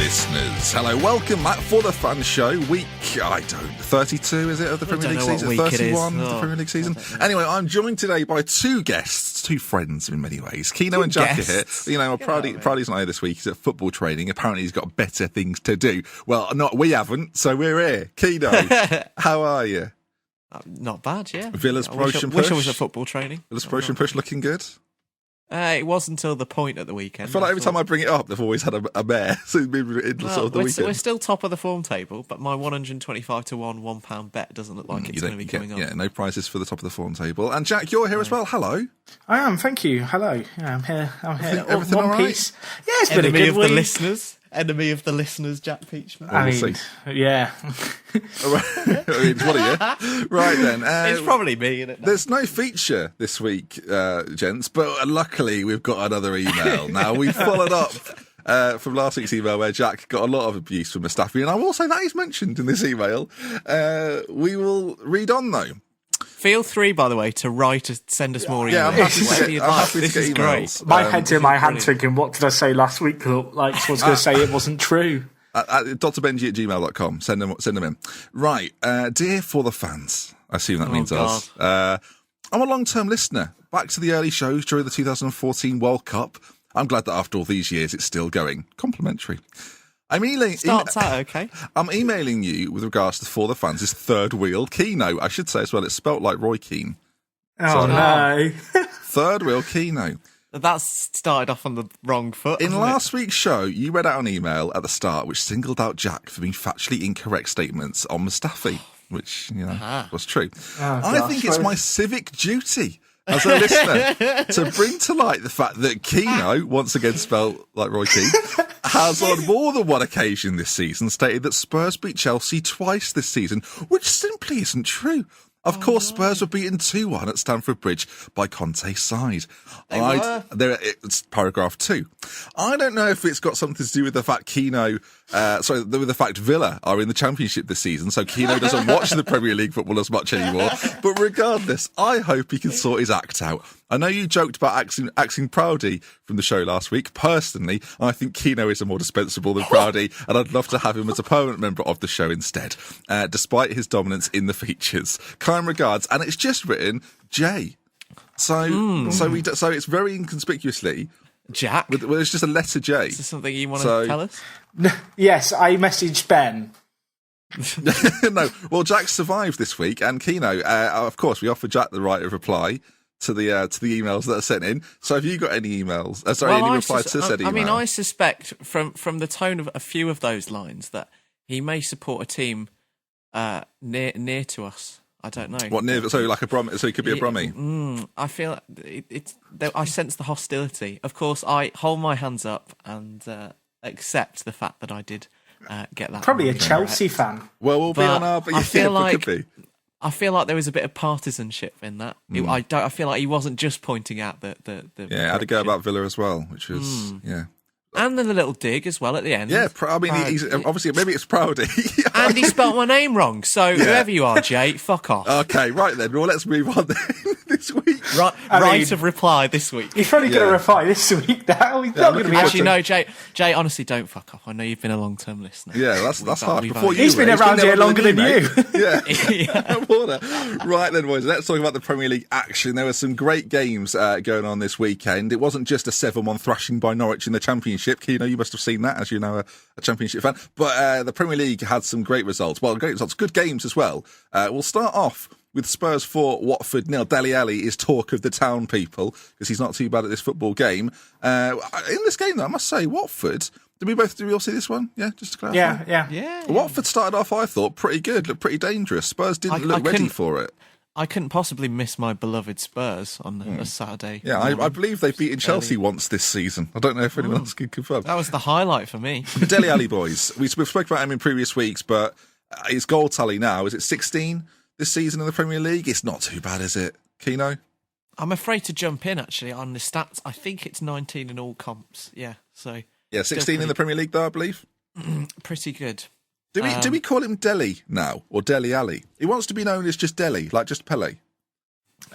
listeners. Hello, welcome at For The Fans show, week, 32 is it, of the Premier League season? 31 of the Premier League season. Anyway, I'm joined today by two guests, two friends in many ways. Keno and Jack are here. You know, Proudy's not here this week, he's at football training. Apparently he's got better things to do. Well, we haven't, so we're here. Keno, how are you? Not bad, yeah. Villa's promotion push. Wish I was at football training. Villa's promotion push looking good? It was until the point at the weekend. I feel like every time I bring it up, they've always had a mare. So it's been in sort of the weekend. We're still top of the form table, but my 125 to 1 £1 bet doesn't look like it's going to be coming on. Yeah, no prizes for the top of the form table. And Jack, you're here as well. Hello. I am, thank you. Hello. Yeah, I'm here. Everything all right? Piece. Yeah, it's been a good Enemy week. Enemy of the listeners, Jack Peachman. Yeah. It's one of you. Right then. It's probably me, isn't it? There's no feature this week, gents, but luckily we've got another email. Now, we followed up from last week's email where Jack got a lot of abuse from Mustafi, and I will say that is mentioned in this email. We will read on, though. Feel free, by the way, to send us more emails. Yeah, I'm happy to get emails. Great. My head's in my hand thinking, what did I say last week? Like, someone's going to say it wasn't true. drbenji@gmail.com. Send them in. Right. Dear For The Fans, I assume that means us. I'm a long-term listener. Back to the early shows during the 2014 World Cup. I'm glad that after all these years, it's still going. Complimentary. Starts out okay. I'm emailing you with regards to For The Fans' third wheel, Keno. I should say as well, it's spelt like Roy Keane. Oh, no. Third wheel, Keno. That's started off on the wrong foot. In last week's show, you read out an email at the start which singled out Jack for being factually incorrect statements on Mustafi, which, was true. I think it's my civic duty as a listener to bring to light the fact that Keno, once again spelled like Roy Keane, has on more than one occasion this season stated that Spurs beat Chelsea twice this season, which simply isn't true. Of course, Spurs were beaten 2-1 at Stamford Bridge by Conte's side. It's paragraph 2. I don't know if it's got something to do with the fact with the fact Villa are in the Championship this season, so Keno doesn't watch the Premier League football as much anymore. But regardless, I hope he can sort his act out. I know you joked about axing Proudy from the show last week. Personally, I think Keno is more dispensable than Proudy, and I'd love to have him as a permanent member of the show instead, despite his dominance in the features. Kind regards, and it's just written J. So it's very inconspicuously Jack. It's just a letter J. Is this something you want to tell us? Yes, I messaged Ben. No, well, Jack survived this week, and Keno, of course, we offered Jack the right of reply to the emails that are sent in. So have you got any emails? Any replies to said email? I mean, I suspect from the tone of a few of those lines that he may support a team near to us. I don't know. What near? So like a Brom? So he could be a Brummy. I feel I sense the hostility. Of course, I hold my hands up and accept the fact that I did get that. Probably a Chelsea fan. Well, we'll be on our. But I feel like there was a bit of partisanship in that. I feel like he wasn't just pointing out the I had to go about Villa as well, which was and then the little dig as well at the end. Yeah, I mean, he's obviously maybe it's Proudy. And he spelt my name wrong. So whoever you are, Jay, fuck off. Okay, right then. Well, let's move on then. This week, right of reply this week. He's probably going to reply this week. Now he's not going to be actually no, Jay. Honestly, don't fuck off. I know you've been a long-term listener. Yeah, that's hard. He's been around here longer than you. Yeah. Right then, boys. Let's talk about the Premier League action. There were some great games going on this weekend. It wasn't just a 7-1 thrashing by Norwich in the Championship. Keno, you must have seen that, as you know, a Championship fan. But the Premier League had some great results. Well, great results, good games as well. We'll start off with Spurs 4, Watford 0. Dele Alli is talk of the town, people, because he's not too bad at this football game. In this game, though, I must say, Watford. Did we all see this one? Yeah, just to clarify. Yeah. Watford started off, I thought, pretty good, looked pretty dangerous. Spurs didn't look ready for it. I couldn't possibly miss my beloved Spurs on a Saturday. Yeah, I believe they've beaten Chelsea once this season. I don't know if anyone else can confirm. That was the highlight for me. Dele Alli, boys. We've spoken about him in previous weeks, but his goal tally now, is it 16 this season in the Premier League? It's not too bad, is it, Keno? I'm afraid to jump in, actually, on the stats. I think it's 19 in all comps. Yeah, so... Yeah, 16 in the Premier League, though, I believe. Pretty good. Do we call him Dele now, or Dele Alli? He wants to be known as just Dele, like just Pele.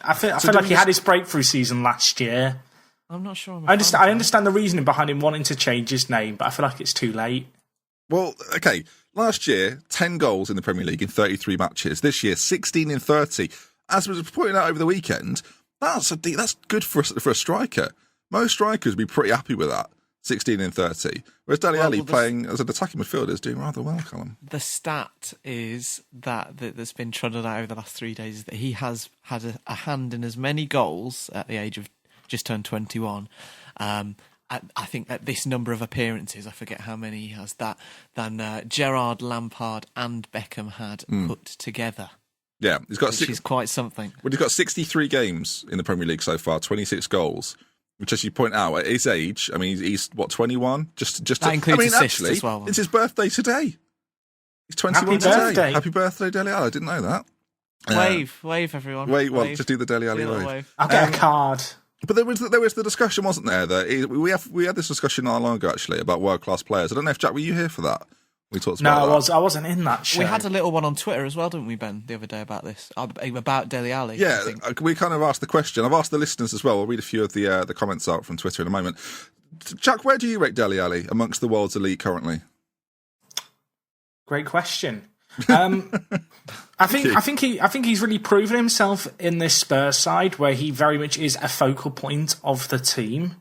I feel like he had his breakthrough season last year. I'm not sure. I understand the reasoning behind him wanting to change his name, but I feel like it's too late. Well, okay. Last year, 10 goals in the Premier League in 33 matches. This year, 16 in 30. As was pointed out over the weekend, that's good for a striker. Most strikers would be pretty happy with that, 16 in 30. Whereas Dele Alli playing as an attacking midfielder is doing rather well, Callum. The stat is that's been trotted out over the last 3 days is that he has had a hand in as many goals at the age of just turned 21. I think that this number of appearances, I forget how many he has, than Gerrard, Lampard and Beckham had put together. Yeah, which is quite something. Well, he's got 63 games in the Premier League so far, 26 goals. Which, as you point out, at his age, I mean, he's what, 21? That includes assists as well. It's his birthday today. He's 21 Happy today. Birthday. Happy birthday, Dele Alli. I didn't know that. Wave, everyone. Wave. Just do the Dele Alli wave. I'll get a card. But there was the discussion, wasn't there? That we had this discussion not long ago, actually, about world class players. I don't know if Jack, were you here for that? We talked about that. I wasn't in that show. We had a little one on Twitter as well, didn't we, Ben, the other day about this, about Dele Alli. Yeah, we kind of asked the question. I've asked the listeners as well. I'll read a few of the comments out from Twitter in a moment. Jack, where do you rate Dele Alli amongst the world's elite currently? Great question. I think he's really proven himself in this Spurs side, where he very much is a focal point of the team.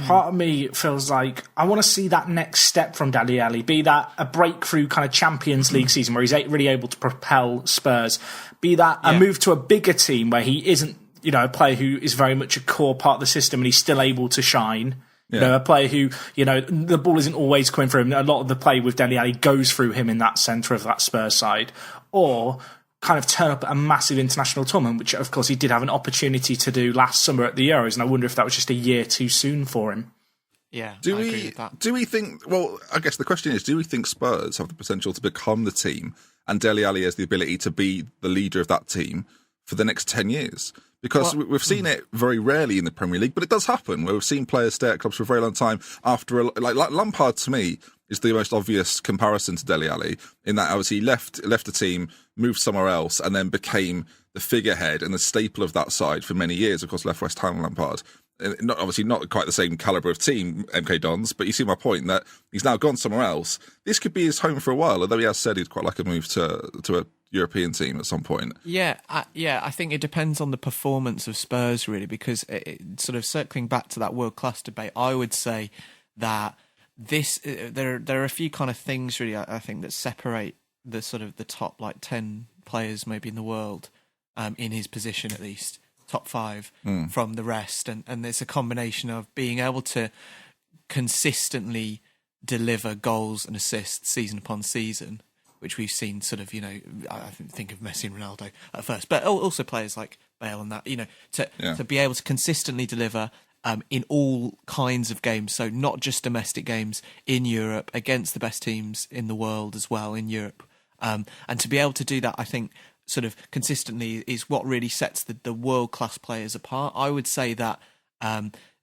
Part of me feels like I want to see that next step from Dele Alli, be that a breakthrough kind of Champions League season where he's really able to propel Spurs, be that a move to a bigger team where he isn't, a player who is very much a core part of the system and he's still able to shine. Yeah. A player who, the ball isn't always coming through him. A lot of the play with Dele Alli goes through him in that centre of that Spurs side. Or kind of turn up at a massive international tournament, which of course he did have an opportunity to do last summer at the Euros, and I wonder if that was just a year too soon for him. Yeah, I agree with that. Do we think, well, I guess the question is, do we think Spurs have the potential to become the team and Dele Alli has the ability to be the leader of that team for the next 10 years? Because we've seen it very rarely in the Premier League, but it does happen, where we've seen players stay at clubs for a very long time after, like Lampard to me is the most obvious comparison to Dele Alli, in that obviously he left a team, moved somewhere else, and then became the figurehead and the staple of that side for many years. Of course, left West Ham, Lampard. Obviously not quite the same calibre of team, MK Dons, but you see my point, that he's now gone somewhere else. This could be his home for a while, although he has said he'd quite like a move to a European team at some point. Yeah, I think it depends on the performance of Spurs, really, because sort of circling back to that world-class debate, I would say that there are a few kind of things, really, I think, that separate the sort of the top, 10 players maybe in the world, in his position at least, top 5 from the rest. And there's a combination of being able to consistently deliver goals and assists season upon season, which we've seen sort of, I think of Messi and Ronaldo at first, but also players like Bale and that, to be able to consistently deliver in all kinds of games. So not just domestic games in Europe against the best teams in the world as well in Europe. And to be able to do that, I think, sort of consistently is what really sets the world-class players apart. I would say that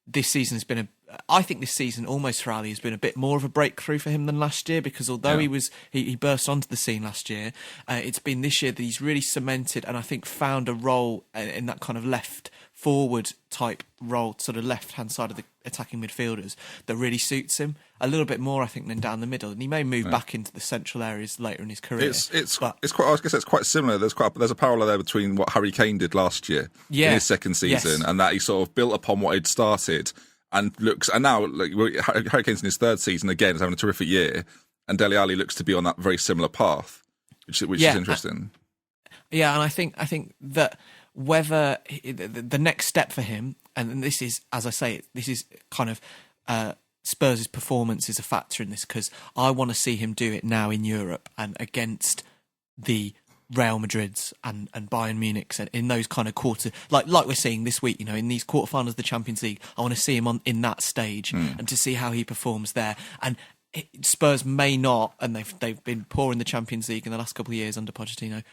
this season has been I think this season, almost for Ali, has been a bit more of a breakthrough for him than last year, because although he burst onto the scene last year, it's been this year that he's really cemented and I think found a role in that kind of left forward type role, sort of left-hand side of the attacking midfielders, that really suits him a little bit more, I think, than down the middle. And he may move back into the central areas later in his career. It's quite. I guess it's quite similar. There's a parallel there between what Harry Kane did last year in his second season, and that he sort of built upon what he'd started. And now Harry Kane's in his third season again, is having a terrific year, and Dele Alli looks to be on that very similar path, which is interesting. And I think that whether the next step for him, and this is, as I say, this is kind of Spurs' performance is a factor in this, because I want to see him do it now in Europe and against the Real Madrids and Bayern Munich's, and in those kind of quarter, like we're seeing this week, in these quarterfinals of the Champions League. I want to see him in that stage and to see how he performs there. And Spurs may not, and they've been poor in the Champions League in the last couple of years under Pochettino.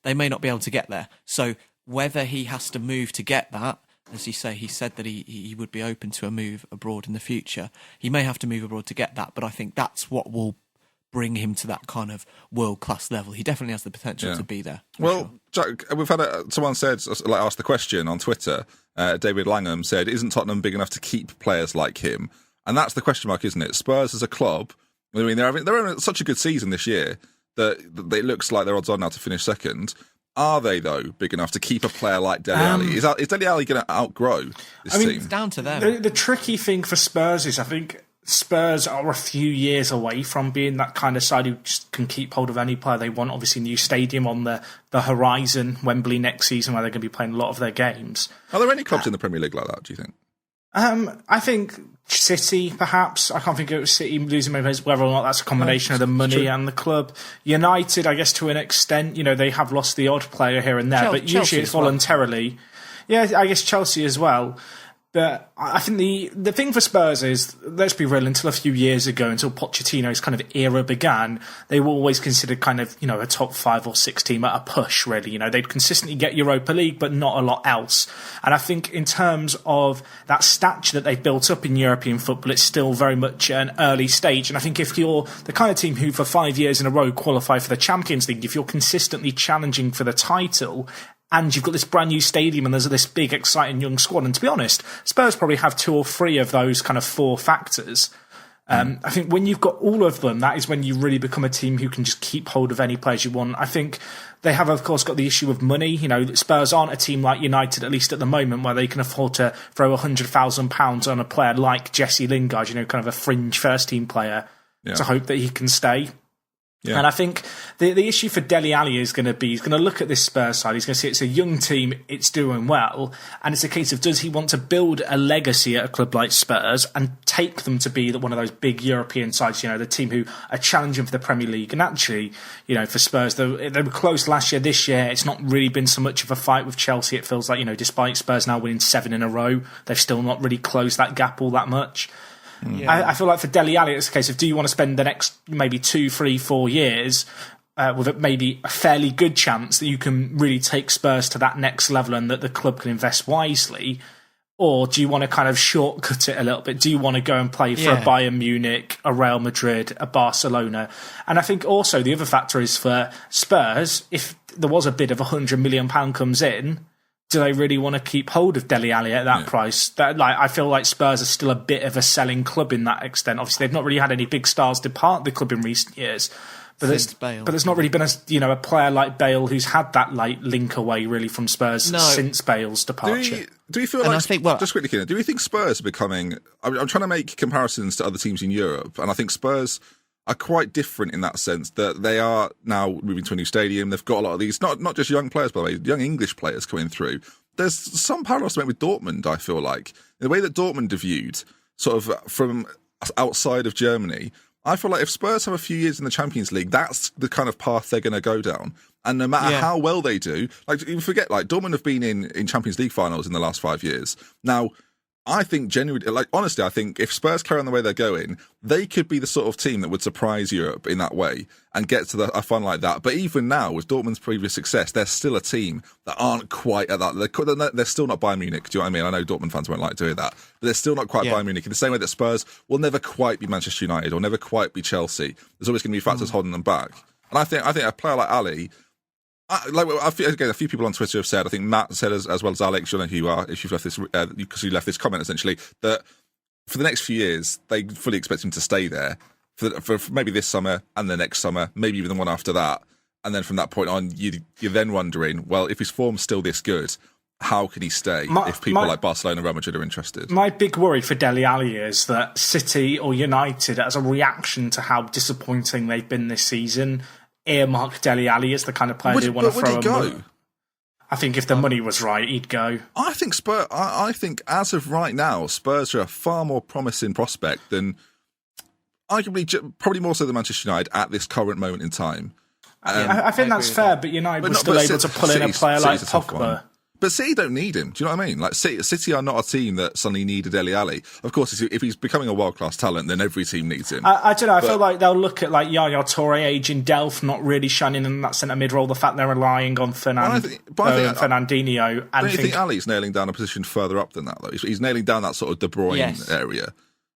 They may not be able to get there. So whether he has to move to get that, as you say, he said that he would be open to a move abroad in the future. He may have to move abroad to get that, but I think that's what will bring him to that kind of world-class level. He definitely has the potential to be there. Well, sure. Jack, we've had someone asked the question on Twitter. David Langham said, "Isn't Tottenham big enough to keep players like him?" And that's the question mark, isn't it? Spurs as a club I mean, they're having such a good season this year that it looks like they're odds on now to finish second. Are they, though, big enough to keep a player like Dele Alli? Is Dele Alli going to outgrow this team? It's down to them. The tricky thing for Spurs is I think Spurs are a few years away from being that kind of side who just can keep hold of any player they want. Obviously, new stadium on the horizon, Wembley next season, where they're going to be playing a lot of their games. Are there any clubs in the Premier League like that, do you think? I think City, perhaps. I can't think it was City losing maybe whether or not that's a combination of the money and the club. United, I guess to an extent, they have lost the odd player here and there, but usually it's voluntarily. Yeah, I guess Chelsea as well. But I think the thing for Spurs is, let's be real, until a few years ago, until Pochettino's kind of era began, they were always considered kind of, a top 5 or 6 team at a push, really. They'd consistently get Europa League, but not a lot else. And I think in terms of that stature that they've built up in European football, it's still very much an early stage. And I think if you're the kind of team who for 5 years in a row qualify for the Champions League, if you're consistently challenging for the title, and you've got this brand new stadium and there's this big, exciting young squad. And to be honest, Spurs probably have 2 or 3 of those kind of 4 factors. I think when you've got all of them, that is when you really become a team who can just keep hold of any players you want. I think they have, of course, got the issue of money. Spurs aren't a team like United, at least at the moment, where they can afford to throw £100,000 on a player like Jesse Lingard, kind of a fringe first-team player, to hope that he can stay. Yeah. And I think the issue for Dele Alli is going to be, he's going to look at this Spurs side, he's going to see it's a young team, it's doing well, and it's a case of, does he want to build a legacy at a club like Spurs and take them to be one of those big European sides, the team who are challenging for the Premier League? And actually, for Spurs, they were close last year. This year, it's not really been so much of a fight with Chelsea. It feels like, despite Spurs now winning 7 in a row, they've still not really closed that gap all that much. Yeah. I feel like for Dele Alli, it's a case of, do you want to spend the next maybe 2, 3, 4 years with maybe a fairly good chance that you can really take Spurs to that next level and that the club can invest wisely? Or do you want to kind of shortcut it a little bit? Do you want to go and play for a Bayern Munich, a Real Madrid, a Barcelona? And I think also the other factor is for Spurs, if there was a bid of £100 million comes in, do they really want to keep hold of Dele Alli at that price? I feel like Spurs are still a bit of a selling club in that extent. Obviously, they've not really had any big stars depart the club in recent years. But there's not really been a player like Bale who's had that link away really from Spurs since Bale's departure. Do you feel like, just quickly, Keenan, do you think Spurs are becoming... I'm trying to make comparisons to other teams in Europe, and I think Spurs are quite different in that sense, that they are now moving to a new stadium. They've got a lot of these, not just young players, by the way, young English players coming through. There's some parallels to make with Dortmund, I feel like. The way that Dortmund are viewed, sort of from outside of Germany, I feel like if Spurs have a few years in the Champions League, that's the kind of path they're going to go down. And no matter how well they do, you forget, Dortmund have been in Champions League finals in the last 5 years. Now, I think genuinely, honestly, I think if Spurs carry on the way they're going, they could be the sort of team that would surprise Europe in that way and get to a fun like that. But even now, with Dortmund's previous success, they're still a team that aren't quite at that. They're still not Bayern Munich. Do you know what I mean? I know Dortmund fans won't like doing that, but they're still not quite Bayern Munich in the same way that Spurs will never quite be Manchester United or never quite be Chelsea. There's always going to be factors holding them back. And I think a player like Ali, a few people on Twitter have said, I think Matt said as well as Alex, you know who you are, if you've left this, because you left this comment essentially, that for the next few years, they fully expect him to stay there for maybe this summer and the next summer, maybe even the one after that. And then from that point on, you're then wondering, well, if his form's still this good, how can he stay if people like Barcelona and Real Madrid are interested? My big worry for Dele Alli is that City or United, as a reaction to how disappointing they've been this season, earmark Dele Alli as the kind of player they want to throw him. Go? I think if the money was right, he'd go. I think as of right now, Spurs are a far more promising prospect than arguably, probably more so than Manchester United at this current moment in time. I think that's fair, but United were still able to pull in a player like Pogba. But City don't need him. Do you know what I mean? City are not a team that suddenly needed Dele Alli. Of course, if he's becoming a world-class talent, then every team needs him. I don't know. I feel like they'll look at Yaya Toure, aging Delph, not really shining in that centre mid role. The fact they're relying on Fernandinho. Don't you think Ali's nailing down a position further up than that, though? He's nailing down that sort of De Bruyne area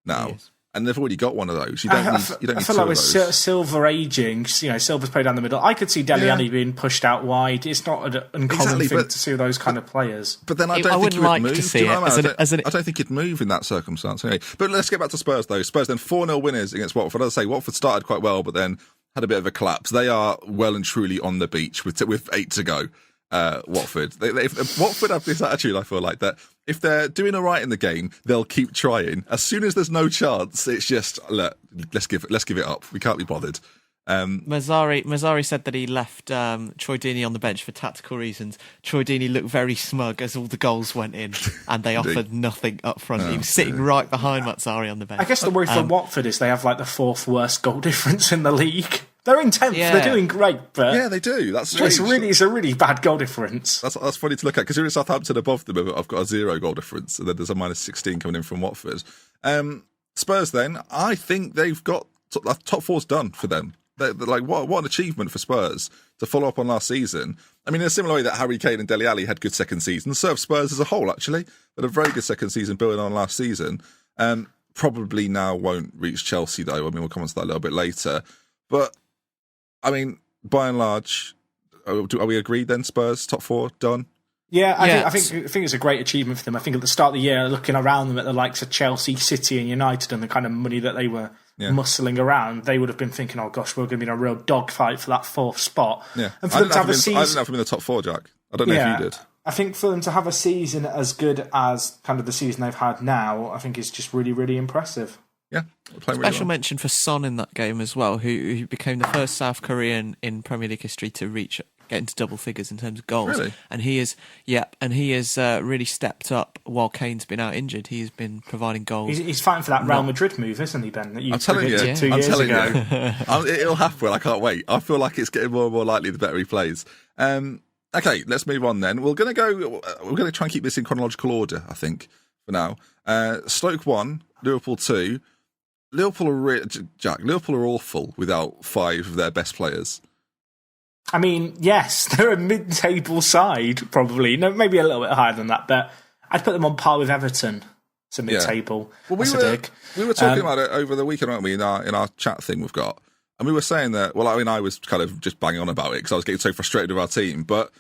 now. and they've already got one of those. You don't need I feel two like of with those. Silver aging, Silver's played down the middle. I could see Dele Alli being pushed out wide. It's not an uncommon thing to see those kind of players. But then I don't think wouldn't like move. to see it. I don't think he'd move in that circumstance. Anyway. But let's get back to Spurs, though. Spurs then 4-0 winners against Watford. As I say, Watford started quite well, but then had a bit of a collapse. They are well and truly on the beach with 8 to go. Watford. Watford have this attitude, I feel like, that if they're doing all right in the game, they'll keep trying. As soon as there's no chance, it's just, look, let's give it up. We can't be bothered. Mazzari said that he left Troy Deeney on the bench for tactical reasons. Troy Deeney looked very smug as all the goals went in, and they offered nothing up front. He was sitting right behind Mazzari on the bench. I guess the worry for Watford is they have like the 4th worst goal difference in the league. They're in 10th. Yeah. They're doing great, but yeah, they do. That's strange. It's a really bad goal difference. That's funny to look at because you're in Southampton above them. I've got a 0 goal difference, and then there's a -16 coming in from Watford. Spurs, then I think they've got top 4's done for them. They're like what an achievement for Spurs to follow up on last season. I mean, in a similar way that Harry Kane and Dele Alli had good second seasons, served Spurs as a whole actually, but a very good second season building on last season. Probably now won't reach Chelsea though. I mean, we'll come on to that a little bit later, but. I mean, by and large, are we agreed then? Spurs top 4 done. Yeah, I think it's a great achievement for them. I think at the start of the year, looking around them at the likes of Chelsea, City, and United, and the kind of money that they were muscling around, they would have been thinking, "Oh gosh, we're going to be in a real dogfight for that 4th spot." Yeah, and for them to have a season, I didn't have them in the top 4, Jack. I don't know if you did. I think for them to have a season as good as kind of the season they've had now, I think is just really, really impressive. Yeah, special mention for Son in that game as well, who became the first South Korean in Premier League history to get into double figures in terms of goals. Really? And he has really stepped up while Kane's been out injured. He's been providing goals. He's fighting for that Real Madrid move, isn't he, Ben? That you I'm telling you, 2 years ago. It'll happen. I can't wait. I feel like it's getting more and more likely the better he plays. Okay, let's move on then. We're going to try and keep this in chronological order, I think, for now. Stoke 1, Liverpool 2. Liverpool are awful without 5 of their best players. I mean, yes, they're a mid-table side, probably. No, maybe a little bit higher than that, but I'd put them on par with Everton. It's a mid-table. Yeah. Well, we were talking about it over the weekend, weren't we, in our chat thing we've got. And we were saying that, well, I mean, I was kind of just banging on about it because I was getting so frustrated with our team. But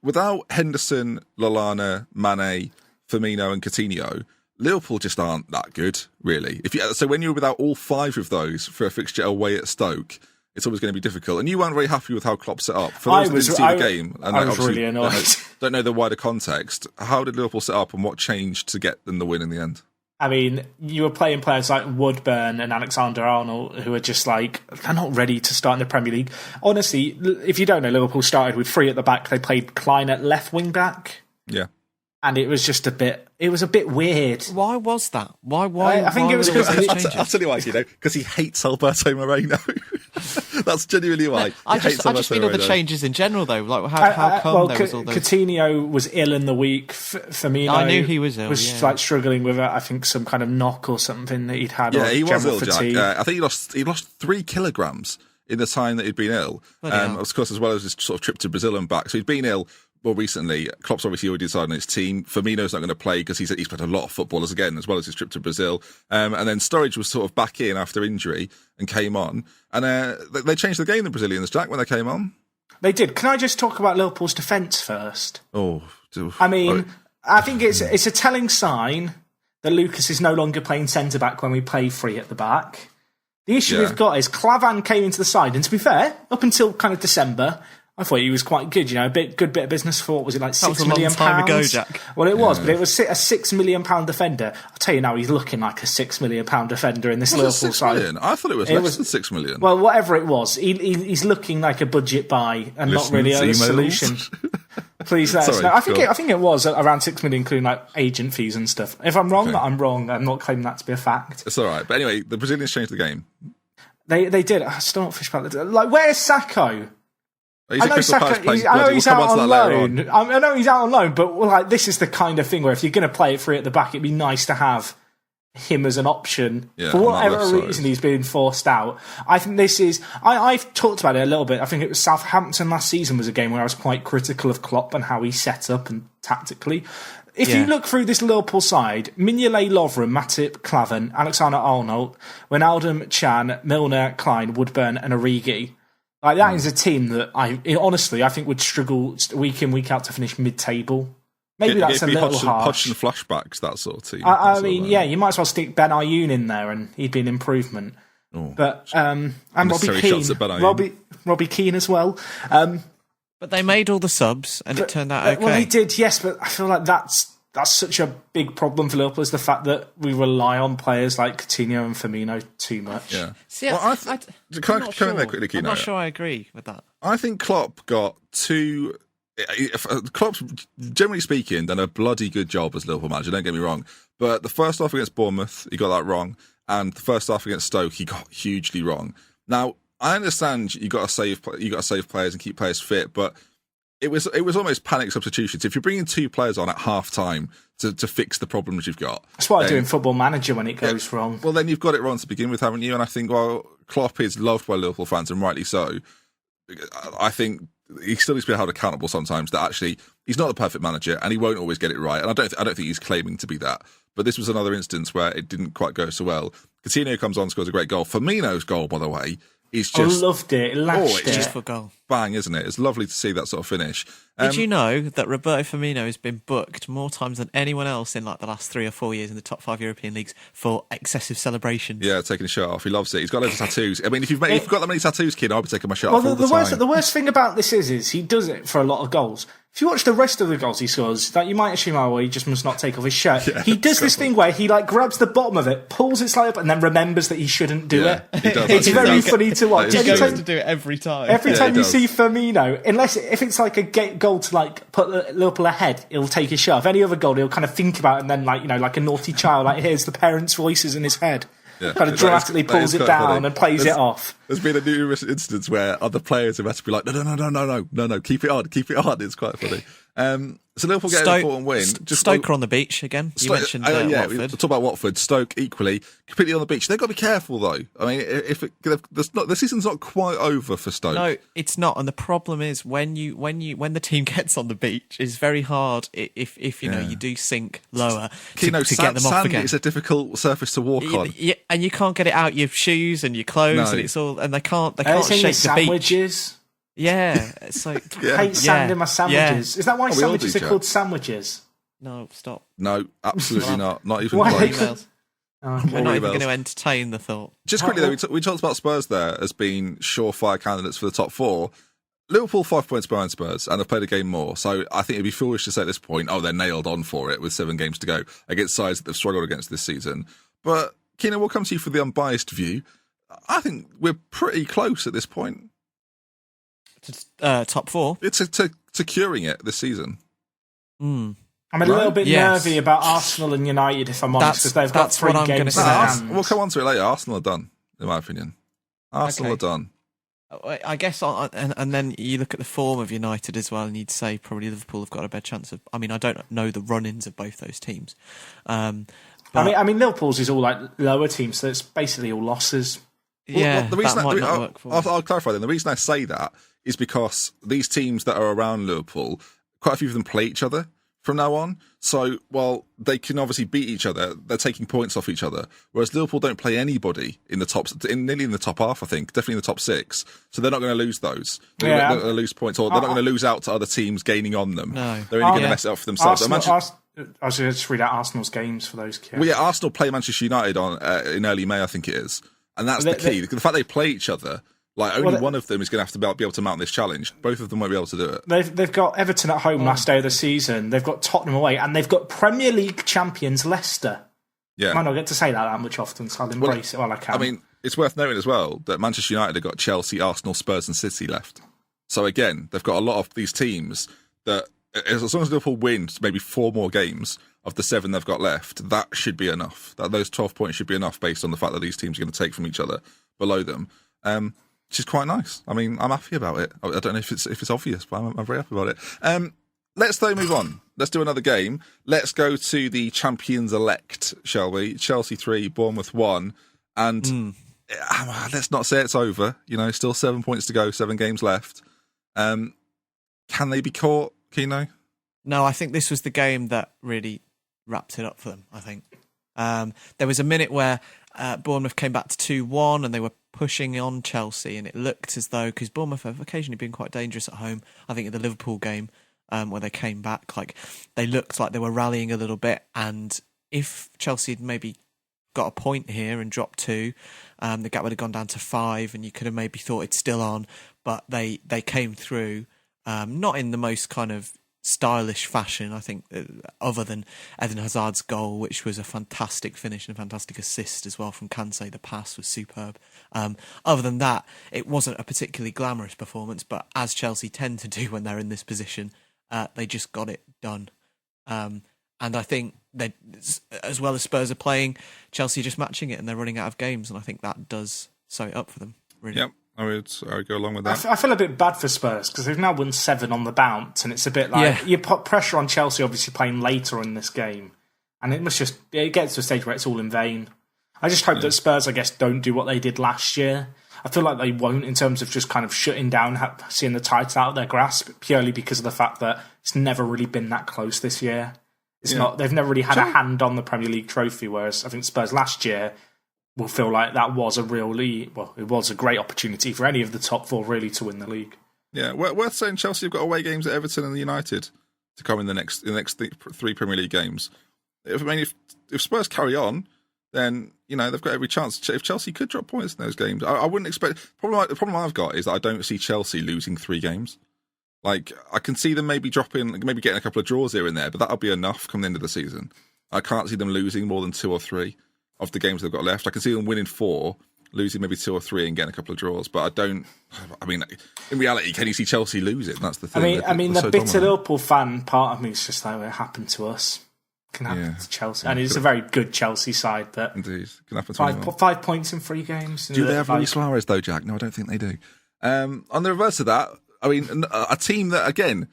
without Henderson, Lallana, Mane, Firmino and Coutinho, Liverpool just aren't that good, really. So when you're without all 5 of those for a fixture away at Stoke, it's always going to be difficult. And you weren't very happy with how Klopp set up. For those who didn't see the game, and I was really annoyed. Don't know the wider context, how did Liverpool set up and what changed to get them the win in the end? I mean, you were playing players like Woodburn and Alexander-Arnold who are just like, they're not ready to start in the Premier League. Honestly, if you don't know, Liverpool started with 3 at the back. They played Klein at left wing back. Yeah. And it was just a bit weird. Why was that? Why? I think it was because I'll tell you why, because he hates Alberto Moreno. That's genuinely why. I just mean all the changes in general, though. Like how come there was all those... Coutinho was ill in the week. Firmino, I knew he was ill. Was like struggling with I think some kind of knock or something that he'd had. Yeah, he was ill, fatigue. Jack. I think he lost 3 kilograms in the time that he'd been ill. Of course, as well as his sort of trip to Brazil and back. So he'd been ill. Well, recently, Klopp's obviously already decided on his team. Firmino's not going to play because he's played a lot of footballers again, as well as his trip to Brazil. And then Sturridge was sort of back in after injury and came on. And they changed the game, the Brazilians, Jack, when they came on. They did. Can I just talk about Liverpool's defence first? I mean, I think it's a telling sign that Lucas is no longer playing centre-back when we play 3 at the back. The issue we've got is Clavan came into the side, and to be fair, up until kind of December, I thought he was quite good, a good bit of business for, what was it, like £6 million? That was a long time ago, Jack. Well, it was, but it was a £6 million defender. I'll tell you now, he's looking like a £6 million defender in this Liverpool side. Million? I thought it was less than £6 million. Well, whatever it was, he's looking like a budget buy and not really a solution. Please let us know. I think it was around £6 million, including like agent fees and stuff. If I'm wrong, I'm wrong. I'm not claiming that to be a fact. It's all right. But anyway, the Brazilians changed the game. They did. I still don't fish about it. Like, where's Sacco? I know he's out on loan. I know he's out on loan, but like this is the kind of thing where if you're going to play it 3 at the back, it'd be nice to have him as an option. For whatever reason he's been forced out. I think this is... I've talked about it a little bit. I think it was Southampton last season was a game where I was quite critical of Klopp and how he set up and tactically. if you look through this Liverpool side, Mignolet, Lovren, Matip, Klavan, Alexander-Arnold, Wijnaldum, Chan, Milner, Klein, Woodburn and Origi. Like, that is a team that I think would struggle week in, week out to finish mid-table. Maybe that's a little harsh. Hodgson flashbacks, that sort of team. I mean, you might as well stick Ben Ayoun in there and he'd be an improvement. But and Robbie Keane, Robbie Keane as well. But they made all the subs and it turned out okay. Well, they did, yes, but I feel like that's such a big problem for Liverpool, is the fact that we rely on players like Coutinho and Firmino too much. Yeah. See, can I come in there quickly, Kino? I'm not sure I agree with that. I think Klopp got two... Klopp's, generally speaking, done a bloody good job as Liverpool manager, don't get me wrong. But the first half against Bournemouth, he got that wrong. And the first half against Stoke, he got hugely wrong. Now, I understand you got to save players and keep players fit, but it was almost panic substitutions. If you're bringing two players on at half time to fix the problems you've got, that's what I do in Football Manager when it goes wrong. Well, then you've got it wrong to begin with, haven't you? And I think, well, Klopp is loved by Liverpool fans, and rightly so. I think he still needs to be held accountable sometimes. That actually he's not the perfect manager, and he won't always get it right. And I don't think he's claiming to be that. But this was another instance where it didn't quite go so well. Coutinho comes on, scores a great goal. Firmino's goal, by the way, is just... I loved it. Lashed it. Just for goal. Bang, isn't it? It's lovely to see that sort of finish. Did you know that Roberto Firmino has been booked more times than anyone else in like the last 3 or 4 years in the top 5 European leagues for excessive celebrations? Yeah, taking his shirt off. He loves it. He's got loads of tattoos. I mean, if you've got that many tattoos, kid, I'll be taking my shirt off all the time. The worst thing about this is he does it for a lot of goals. If you watch the rest of the goals he scores, that you might assume, he just must not take off his shirt. Yeah, he does this thing where he like grabs the bottom of it, pulls it slightly up, and then remembers that he shouldn't do it. It's very funny to watch. He goes to do it every time. Every time you see Firmino, if it's like a goal to like put Liverpool ahead, he'll take his shirt off. Any other goal, he'll kind of think about it, and then like a naughty child, like hears the parents' voices in his head. Yeah. Kind of dramatically pulls it down and plays it off. There's been a numerous instance where other players have had to be like, no, keep it on. It's quite funny. So Liverpool get an important win. Stoke are on the beach again. You mentioned Watford. We'll talk about Watford. Stoke equally completely on the beach. They've got to be careful though. I mean, the season's not quite over for Stoke. No, it's not. And the problem is when the team gets on the beach, it's very hard if you do sink lower to get them off again. It's a difficult surface to walk on. Yeah, and you can't get it out your shoes and your clothes, and they can't shake the beach. Yeah, it's like I hate sand in my sandwiches. Is that why sandwiches are called sandwiches? No, stop. No, absolutely not. Not even close. We're not even going to entertain the thought. Just quickly, though, we talked about Spurs there as being surefire candidates for the top 4. Liverpool 5 points behind Spurs, and they've played a game more. So I think it'd be foolish to say at this point, they're nailed on for it with 7 games to go against sides that they've struggled against this season. But Keenan, we'll come to you for the unbiased view. I think we're pretty close at this point. Top 4? It's securing it this season. I'm a little bit nervy about Arsenal and United, if I'm honest, because they've got 3 games in their hands. We'll come on to it later. Arsenal are done, in my opinion. Arsenal are done. I guess, and then you look at the form of United as well, and you'd say probably Liverpool have got a better chance of... I mean, I don't know the run-ins of both those teams. I mean, Liverpool's is all like lower teams, so it's basically all losses. Yeah, the reason that might not work for us. I'll clarify then. The reason I say that is because these teams that are around Liverpool, quite a few of them play each other from now on. So while they can obviously beat each other, they're taking points off each other. Whereas Liverpool don't play anybody in the nearly in the top half, I think, definitely in the top 6. So they're not going to lose those. They're not going to lose points, or they're not going to lose out to other teams gaining on them. No. They're only going to mess it up for themselves. I was going to just read out Arsenal's games for those kids. Well, yeah, Arsenal play Manchester United in early May, I think it is. And that's the key. The fact they play each other, like only one of them is going to have to be able to mount this challenge. Both of them won't be able to do it. They've got Everton at home last day of the season. They've got Tottenham away, and they've got Premier League champions Leicester. Yeah, I might not get to say that much often, so I'll embrace it while I can. I mean, it's worth noting as well that Manchester United have got Chelsea, Arsenal, Spurs, and City left. So again, they've got a lot of these teams that, as long as Liverpool wins maybe 4 more games of the 7 they've got left, that should be enough. Those 12 points should be enough based on the fact that these teams are going to take from each other below them, which is quite nice. I mean, I'm happy about it. I don't know if it's obvious, but I'm very happy about it. Let's though move on. Let's do another game. Let's go to the champions elect, shall we? Chelsea 3, Bournemouth 1, and let's not say it's over. Still 7 points to go, 7 games left. Can they be caught, Kino? No, I think this was the game that really wrapped it up for them, I think. There was a minute where Bournemouth came back to 2-1 and they were pushing on Chelsea, and it looked as though, because Bournemouth have occasionally been quite dangerous at home, I think in the Liverpool game where they came back, like they looked like they were rallying a little bit, and if Chelsea had maybe got a point here and dropped 2, the gap would have gone down to 5, and you could have maybe thought it's still on, but they came through, not in the most kind of stylish fashion, I think, other than Eden Hazard's goal, which was a fantastic finish and a fantastic assist as well from Kansé. The pass was superb. Other than that, it wasn't a particularly glamorous performance, but as Chelsea tend to do when they're in this position, they just got it done. And I think that, as well as Spurs are playing, Chelsea are just matching it and they're running out of games, and I think that does sew it up for them, really. Yep. I would go along with that. I feel a bit bad for Spurs because they've now won 7 on the bounce, and it's a bit like you put pressure on Chelsea, obviously playing later in this game, and it gets to a stage where it's all in vain. I just hope that Spurs, I guess, don't do what they did last year. I feel like they won't, in terms of just kind of shutting down, seeing the title out of their grasp, purely because of the fact that it's never really been that close this year. They've never really had a hand on the Premier League trophy, whereas I think Spurs last year will feel like that was it was a great opportunity for any of the top 4 really to win the league. Yeah, worth saying Chelsea have got away games at Everton and United to come in the next 3 Premier League games. If Spurs carry on, then they've got every chance. If Chelsea could drop points in those games, I wouldn't expect. The problem I've got is that I don't see Chelsea losing 3 games. Like, I can see them maybe dropping, maybe getting a couple of draws here and there, but that'll be enough come the end of the season. I can't see them losing more than 2 or 3 of the games they've got left. I can see them winning 4, losing maybe 2 or 3 and getting a couple of draws. But in reality, can you see Chelsea losing? That's the thing. The bitter Liverpool fan part of me is just like, it happened to us. It can happen to Chelsea. And it's a very good Chelsea side, but indeed, it can happen to 5 points in 3 games. Do they have Luis Suarez though, Jack? No, I don't think they do. On the reverse of that, a team that, again,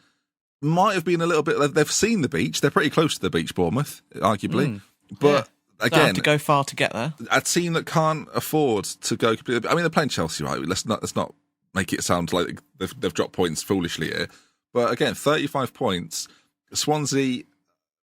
might have been a little bit, they've seen the beach. They're pretty close to the beach, Bournemouth, arguably. But again, don't have to go far to get there. A team that can't afford to go completely. They're playing Chelsea, right? Let's not make it sound like they've dropped points foolishly here. But again, 35 points. Swansea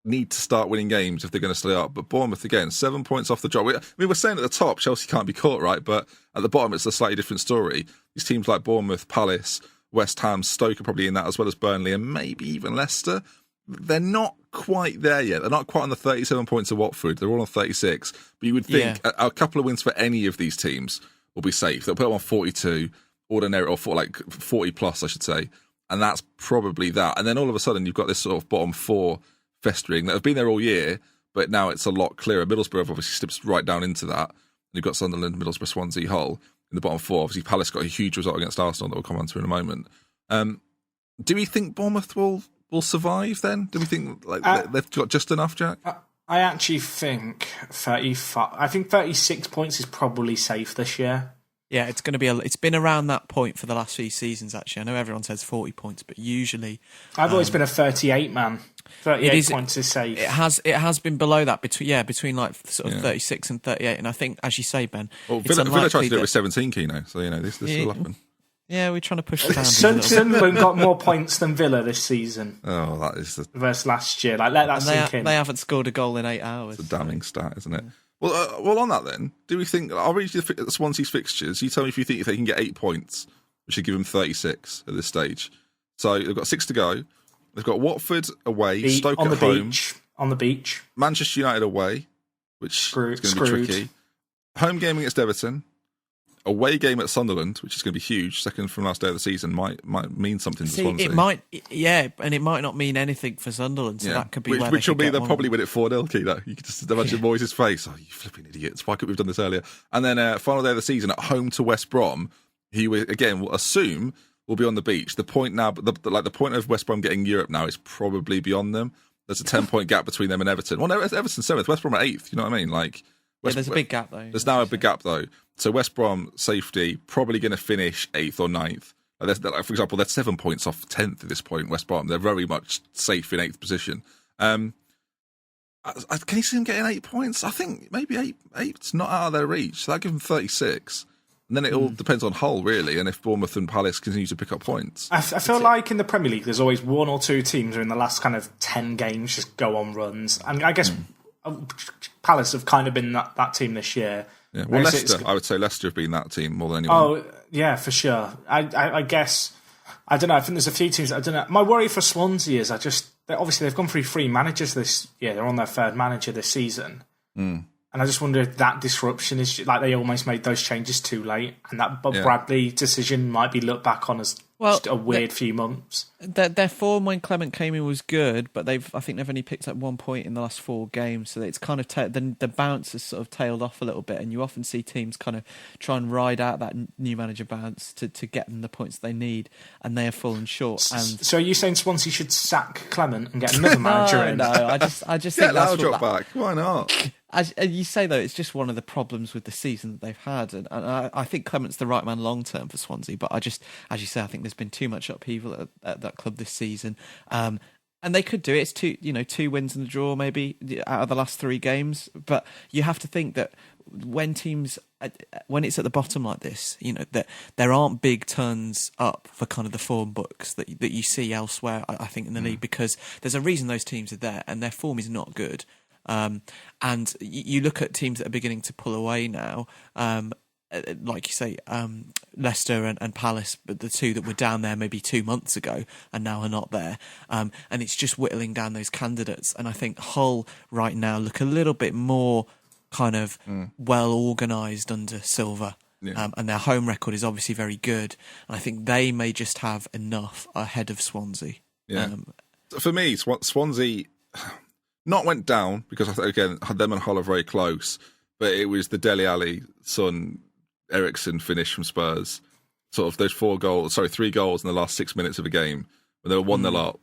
need to start winning games if they're going to stay up. But Bournemouth, again, 7 points off the drop. We're saying at the top, Chelsea can't be caught, right? But at the bottom, it's a slightly different story. These teams like Bournemouth, Palace, West Ham, Stoke are probably in that, as well as Burnley and maybe even Leicester. They're not quite there yet. They're not quite on the 37 points of Watford. They're all on 36. But you would think a couple of wins for any of these teams will be safe. They'll put them on 42, ordinary, or 40 plus, I should say. And that's probably that. And then all of a sudden, you've got this sort of bottom 4 festering that have been there all year, but now it's a lot clearer. Middlesbrough have obviously slipped right down into that. You've got Sunderland, Middlesbrough, Swansea, Hull in the bottom 4. Obviously, Palace got a huge result against Arsenal that we'll come on to in a moment. Do we think Bournemouth will survive then? Do we think they've got just enough, Jack? I actually think 35. I think 36 points is probably safe this year. Yeah, it's going to be. It's been around that point for the last few seasons. Actually, I know everyone says 40 points, but usually I've always been a 38 man. 38 points is safe. It has been below that between like sort of 36 and 38. And I think, as you say, Ben, Villa tried to do it with 17, Keno. So this will happen. Yeah, we're trying to push the boundaries a little bit. Sunderland got more points than Villa this season. Oh, that is versus last year. Let that sink in. They haven't scored a goal in 8 hours. It's a damning stat, isn't it? Well, on that then, do we think... I'll read you the Swansea's fixtures. You tell me if you think if they can get 8 points, which should give them 36 at this stage. So they've got 6 to go. They've got Watford away, Stoke at home. On the beach. Manchester United away, which is going to be tricky. Home game against Everton. Away game at Sunderland, which is going to be huge. Second from last day of the season might mean something to Swansea. It might, and it might not mean anything for Sunderland. So that could be which will be they'll probably win it 4-0. Key, you could just imagine Moyes' face. Oh, you flipping idiots! Why couldn't we have done this earlier? And then final day of the season at home to West Brom. He will assume will be on the beach. The point now, the point of West Brom getting Europe now is probably beyond them. There's a 10-point gap between them and Everton. Well, no, Everton's 7th, West Brom are 8th. You know what I mean? There's a big gap though. There's now a big gap though. So West Brom safety probably going to finish 8th or 9th. For example, they're 7 points off 10th at this point. West Brom, they're very much safe in 8th position. Can you see them getting 8 points? I think maybe 8's not out of their reach. So that gives them 36. And then it all depends on Hull, really, and if Bournemouth and Palace continue to pick up points. I feel like in the Premier League, there's always one or two teams who in the last kind of 10 games just go on runs. And I guess Palace have kind of been that team this year. Yeah. Well, Leicester, I would say Leicester have been that team more than anyone. Oh, yeah, for sure. I guess, I don't know, I think there's a few teams, I don't know. My worry for Swansea is obviously they've gone through 3 managers this year. They're on their 3rd manager this season. And I just wonder if that disruption is like they almost made those changes too late, and that Bradley decision might be looked back on as just a weird few months. Their form when Clement came in was good, but I think they've only picked up 1 point in the last 4 games, so it's kind of the bounce has sort of tailed off a little bit, and you often see teams kind of try and ride out that new manager bounce to get them the points they need, and they have fallen short. And so are you saying Swansea should sack Clement and get another manager in? No, I just get think that's Laudrup back. Why not? As you say, though, it's just one of the problems with the season that they've had. And I think Clement's the right man long term for Swansea. But as you say, I think there's been too much upheaval at that club this season. And they could do it. It's 2 wins and a draw, maybe, out of the last 3 games. But you have to think that when it's at the bottom like this, that there aren't big turns up for kind of the form books that you see elsewhere, I think, in the league, because there's a reason those teams are there and their form is not good. And you look at teams that are beginning to pull away now, like you say, Leicester and Palace, but the 2 that were down there maybe 2 months ago and now are not there. And it's just whittling down those candidates. And I think Hull right now look a little bit more kind of well organised under Silva. Yeah. And their home record is obviously very good. And I think they may just have enough ahead of Swansea. Yeah. For me, Swansea not went down because, again, them and Hull are very close, but it was the Dele Alli, Son, Eriksson finish from Spurs. Sort of those 3 goals in the last 6 minutes of a game when they were 1-0 up.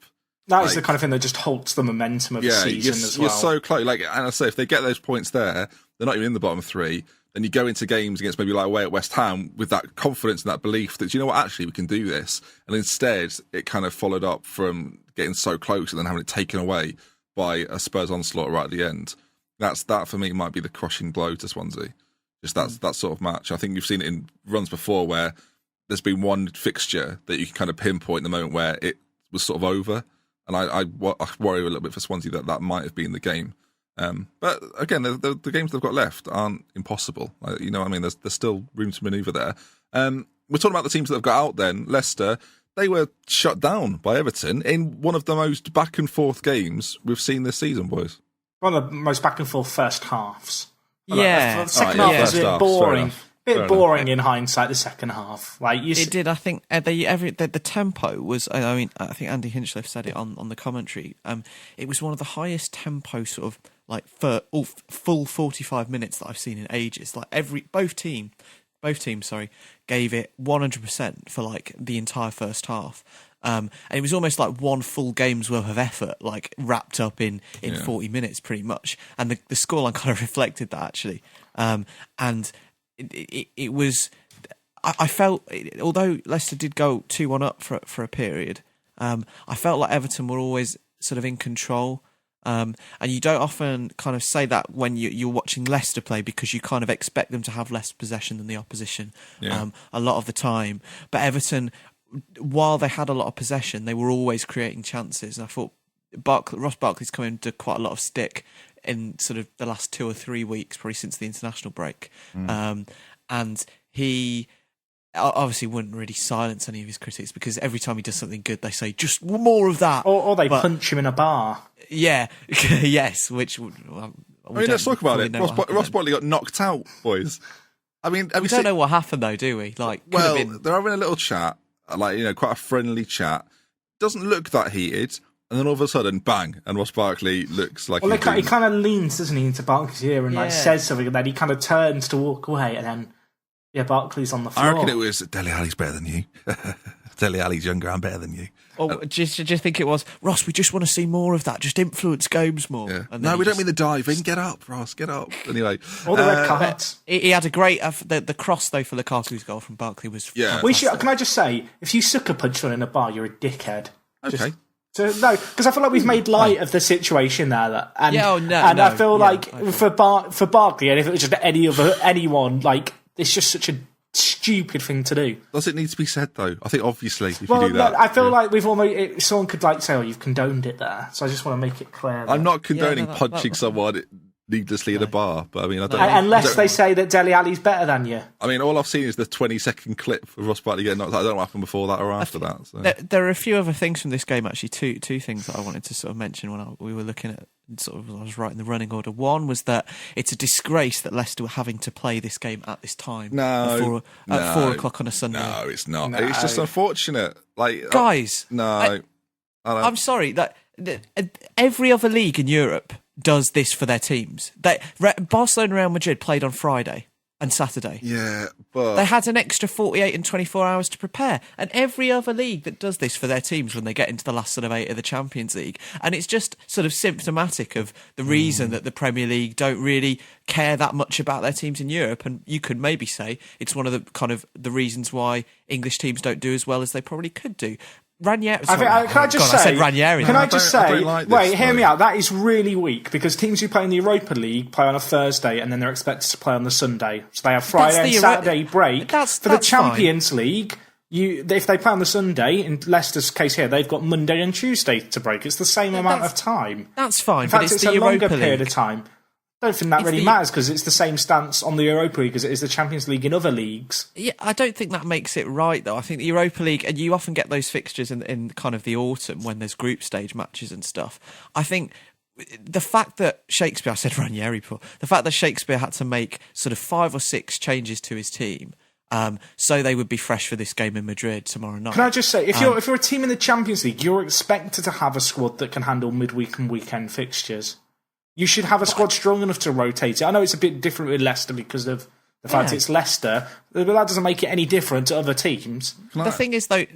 That is the kind of thing that just halts the momentum of the season as well. You're so close. And I say, if they get those points there, they're not even in the bottom 3. Then you go into games against maybe like away at West Ham with that confidence and that belief that, you know what, actually we can do this. And instead, it kind of followed up from getting so close and then having it taken away by a Spurs onslaught right at the end. That for me might be the crushing blow to Swansea. Just that sort of match. I think you've seen it in runs before where there's been one fixture that you can kind of pinpoint the moment where it was sort of over. And I worry a little bit for Swansea that might have been the game. But again, the games they've got left aren't impossible. You know what I mean? There's still room to manoeuvre there. We're talking about the teams that have got out then. Leicester, they were shut down by Everton in one of the most back and forth games we've seen this season, boys. One of the most back and forth first halves. Yeah. The second half was a bit boring. Boring in hindsight, the second half. It did. I think the tempo was. I think Andy Hinchcliffe said it on the commentary. It was one of the highest tempo sort of for full 45 minutes that I've seen in ages. Both teams gave it 100% for the entire first half. And it was almost like one full game's worth of effort, wrapped up in 40 minutes, pretty much. And the scoreline kind of reflected that, actually. And it was. I felt, although Leicester did go 2-1 up for a period, I felt like Everton were always sort of in control. And you don't often kind of say that when you're watching Leicester play, because you kind of expect them to have less possession than the opposition a lot of the time. But Everton, while they had a lot of possession, they were always creating chances. And I thought Ross Barkley's come into quite a lot of stick in sort of the last 2 or 3 weeks, probably since the international break. And he obviously wouldn't really silence any of his critics, because every time he does something good, they say, just more of that. Or they punch him in a bar. Yeah, yes, which... let's talk about it. Ross Barkley got knocked out, boys. We don't know what happened, though, do we? They're having a little chat, quite a friendly chat. Doesn't look that heated. And then all of a sudden, bang, and Ross Barkley looks like... Well, he kind of leans, doesn't he, into Barkley's ear and says something, and then he kind of turns to walk away, and then, Barkley's on the floor. I reckon it was, Dele Alli's better than you. Dele Alli's younger, I'm better than you. Or do you think it was, Ross, we just want to see more of that, just influence games more? Yeah. No, we don't mean the diving. Get up, Ross, get up. Anyway. All the red cards. He had a great... the cross, though, for Lukaku's goal from Barkley was... Yeah. Can I just say, if you sucker punch someone in a bar, you're a dickhead. Okay. No, because I feel like we've made light of the situation there, I feel for Barkley, and if it was just anyone, it's just such a stupid thing to do. Does it need to be said though? I think obviously if you do that, I feel like we've almost someone could say, "Oh, you've condoned it there." So I just want to make it clear. I'm not condoning punching someone needlessly in a bar, but I mean, I don't. Unless they say that Dele Alli's better than you. I mean, all I've seen is the 20-second clip of Ross Barkley getting knocked out. I don't know what happened before that or after that. So. There are a few other things from this game, actually. Two things that I wanted to sort of mention when we were looking at I was writing the running order. One was that it's a disgrace that Leicester were having to play this game at this time. At 4 o'clock on a Sunday. No, it's not. No. It's just unfortunate. Guys, I'm sorry that every other league in Europe does this for their teams. Barcelona and Real Madrid played on Friday and Saturday. Yeah, but they had an extra 48 and 24 hours to prepare. And every other league that does this for their teams when they get into the last sort of 8 of the Champions League. And it's just sort of symptomatic of the reason that the Premier League don't really care that much about their teams in Europe. And you could maybe say it's one of the kind of the reasons why English teams don't do as well as they probably could do. Ranieri. Can I just say? Wait, hear me out. That is really weak because teams who play in the Europa League play on a Thursday and then they're expected to play on the Sunday. So they have Friday and Saturday break. For the Champions League, if they play on the Sunday, in Leicester's case here, they've got Monday and Tuesday to break. It's the same amount of time. That's fine. In fact, but it's a longer period of time. I don't think that really matters because it's the same stance on the Europa League as it is the Champions League in other leagues. Yeah, I don't think that makes it right, though. I think the Europa League, and you often get those fixtures in kind of the autumn when there's group stage matches and stuff. I think the fact that Shakespeare, I said Ranieri before, the fact that Shakespeare had to make sort of 5 or 6 changes to his team so they would be fresh for this game in Madrid tomorrow night. Can I just say, if you're a team in the Champions League, you're expected to have a squad that can handle midweek and weekend fixtures. You should have a squad strong enough to rotate it. I know it's a bit different with Leicester because of the fact it's Leicester, but that doesn't make it any different to other teams. The thing is, though,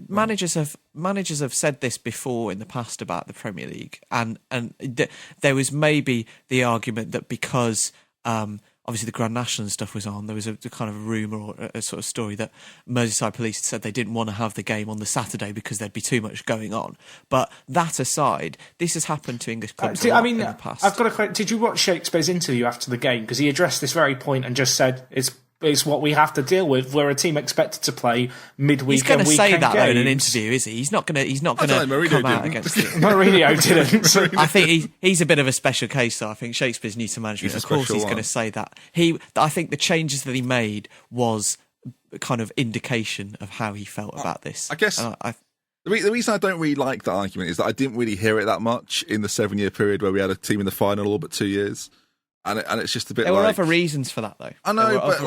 managers have said this before in the past about the Premier League, and there was maybe the argument that because obviously the Grand National and stuff was on, there was a kind of rumour or a sort of story that Merseyside police said they didn't want to have the game on the Saturday because there'd be too much going on. But that aside, this has happened to English clubs in the past. I've got a question. Did you watch Shakespeare's interview after the game? Because he addressed this very point and just said it's what we have to deal with. We're a team expected to play midweek. He's going to say that games. though in an interview, is he? He's not going to come out against it. Mourinho didn't. I think he's a bit of a special case, though. I think Shakespeare's new to management. Of course, he's going to say that. I think the changes that he made was a kind of indication of how he felt about this. I guess. The reason I don't really like that argument is that I didn't really hear it that much in the 7-year period where we had a team in the final all but 2 years. And it's just a bit. There were other reasons for that, though. I know, but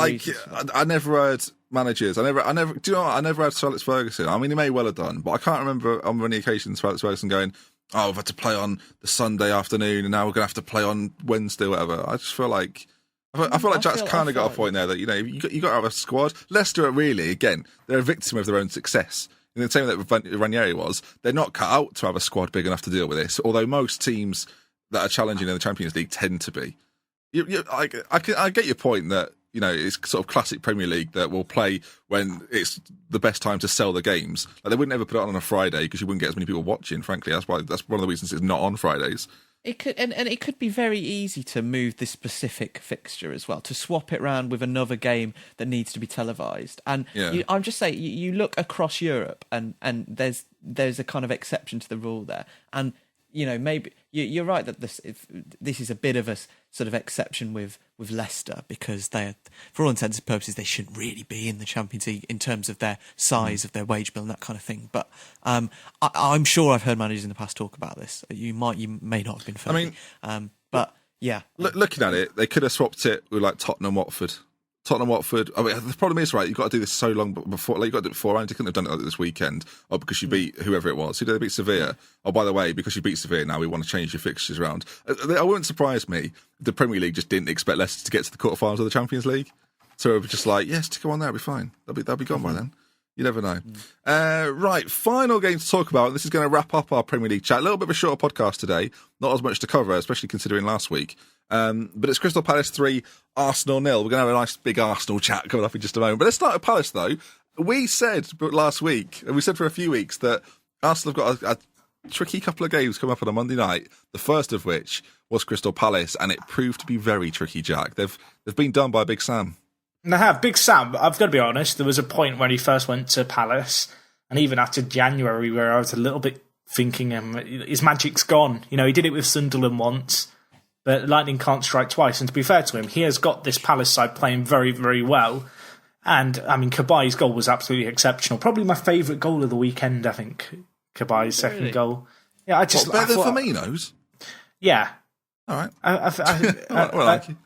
I never heard managers. I never. Do you know what? I never had Sir Alex Ferguson. I mean, he may well have done, but I can't remember on many occasions Sir Alex Ferguson going, "Oh, we've had to play on the Sunday afternoon, and now we're going to have to play on Wednesday, or whatever." I just feel like Jack's kind of got a point there that you got to have a squad. Leicester, really, again, they're a victim of their own success. In the same way that Ranieri was, they're not cut out to have a squad big enough to deal with this. Although most teams that are challenging in the Champions League tend to be. I get your point that it's sort of classic Premier League that will play when it's the best time to sell the games. Like they wouldn't ever put it on a Friday because you wouldn't get as many people watching. Frankly, that's one of the reasons it's not on Fridays. It could, and it could be very easy to move this specific fixture as well, to swap it around with another game that needs to be televised. And I'm just saying, you look across Europe, and there's a kind of exception to the rule there, and. Maybe you're right that this is a bit of a sort of exception with Leicester because they, for all intents and purposes, they shouldn't really be in the Champions League in terms of their size of their wage bill and that kind of thing. But I'm sure I've heard managers in the past talk about this. You may not have been funny. But yeah, looking at it, they could have swapped it with like Tottenham, Watford. I mean, the problem is, right, you've got to do this so long before, like, you've got to do it beforehand. You couldn't have done it like this weekend, or because you beat whoever it was. Who did they beat? Sevilla. Oh, by the way, because you beat Sevilla, now we want to change your fixtures around. It wouldn't surprise me if the Premier League just didn't expect Leicester to get to the quarterfinals of the Champions League. So it was just like, yes, stick them on there, it'll be fine. They'll be gone by then. You never know. Right, final game to talk about. This is going to wrap up our Premier League chat. A little bit of a shorter podcast today. Not as much to cover, especially considering last week. But it's Crystal Palace 3, Arsenal 0. We're going to have a nice big Arsenal chat coming up in just a moment. But let's start at Palace, though. We said last week, and we said for a few weeks, that Arsenal have got a tricky couple of games coming up on a Monday night, the first of which was Crystal Palace, and it proved to be very tricky, Jack. They've been done by Big Sam. And I have. Big Sam, I've got to be honest, there was a point when he first went to Palace, and even after January, where I was a little bit thinking his magic's gone. You know, he did it with Sunderland once, but lightning can't strike twice. And to be fair to him, he has got this Palace side playing very, very well. And, I mean, Kabai's goal was absolutely exceptional. Probably my favourite goal of the weekend, I think. Kabai's second goal. Yeah, I just... better than Firmino's? Yeah. All right. Thank you.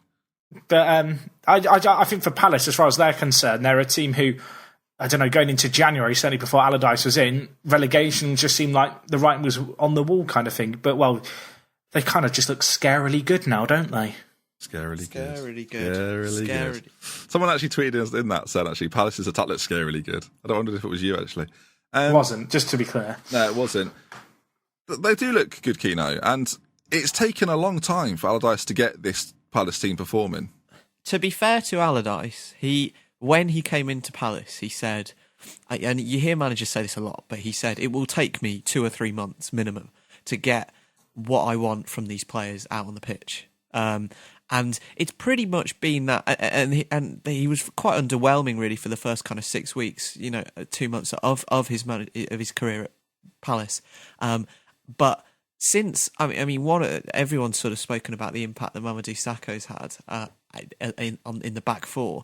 But I think for Palace, as far as they're concerned, they're a team who, I don't know, going into January, certainly before Allardyce was in, relegation just seemed like the writing was on the wall kind of thing. But, well, they kind of just look scarily good now, don't they? Scarily good. Scarily good. Someone actually tweeted us in that said, actually, Palace's attack looks scarily good. I don't wonder if it was you, actually. It wasn't, just to be clear. No, it wasn't. They do look good, Keno, and it's taken a long time for Allardyce to get this Palace team performing. To be fair to Allardyce, when he came into Palace, he said, and you hear managers say this a lot, but he said, it will take me 2 or 3 months minimum to get what I want from these players out on the pitch. And it's pretty much been that, and he was quite underwhelming really for the first kind of 6 weeks, 2 months of his career at Palace. But since everyone's sort of spoken about the impact that Mamadou Sakho's had in the back four,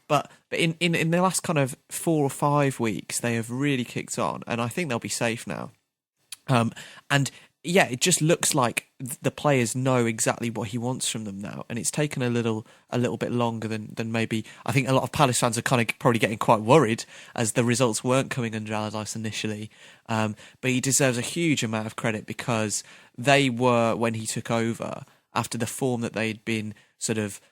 but in the last kind of 4 or 5 weeks they have really kicked on, and I think they'll be safe now. And yeah, it just looks like the players know exactly what he wants from them now, and it's taken a little bit longer than maybe. I think a lot of Palace fans are kind of probably getting quite worried as the results weren't coming under Allardyce initially. But he deserves a huge amount of credit because they were, when he took over, after the form that they'd been sort of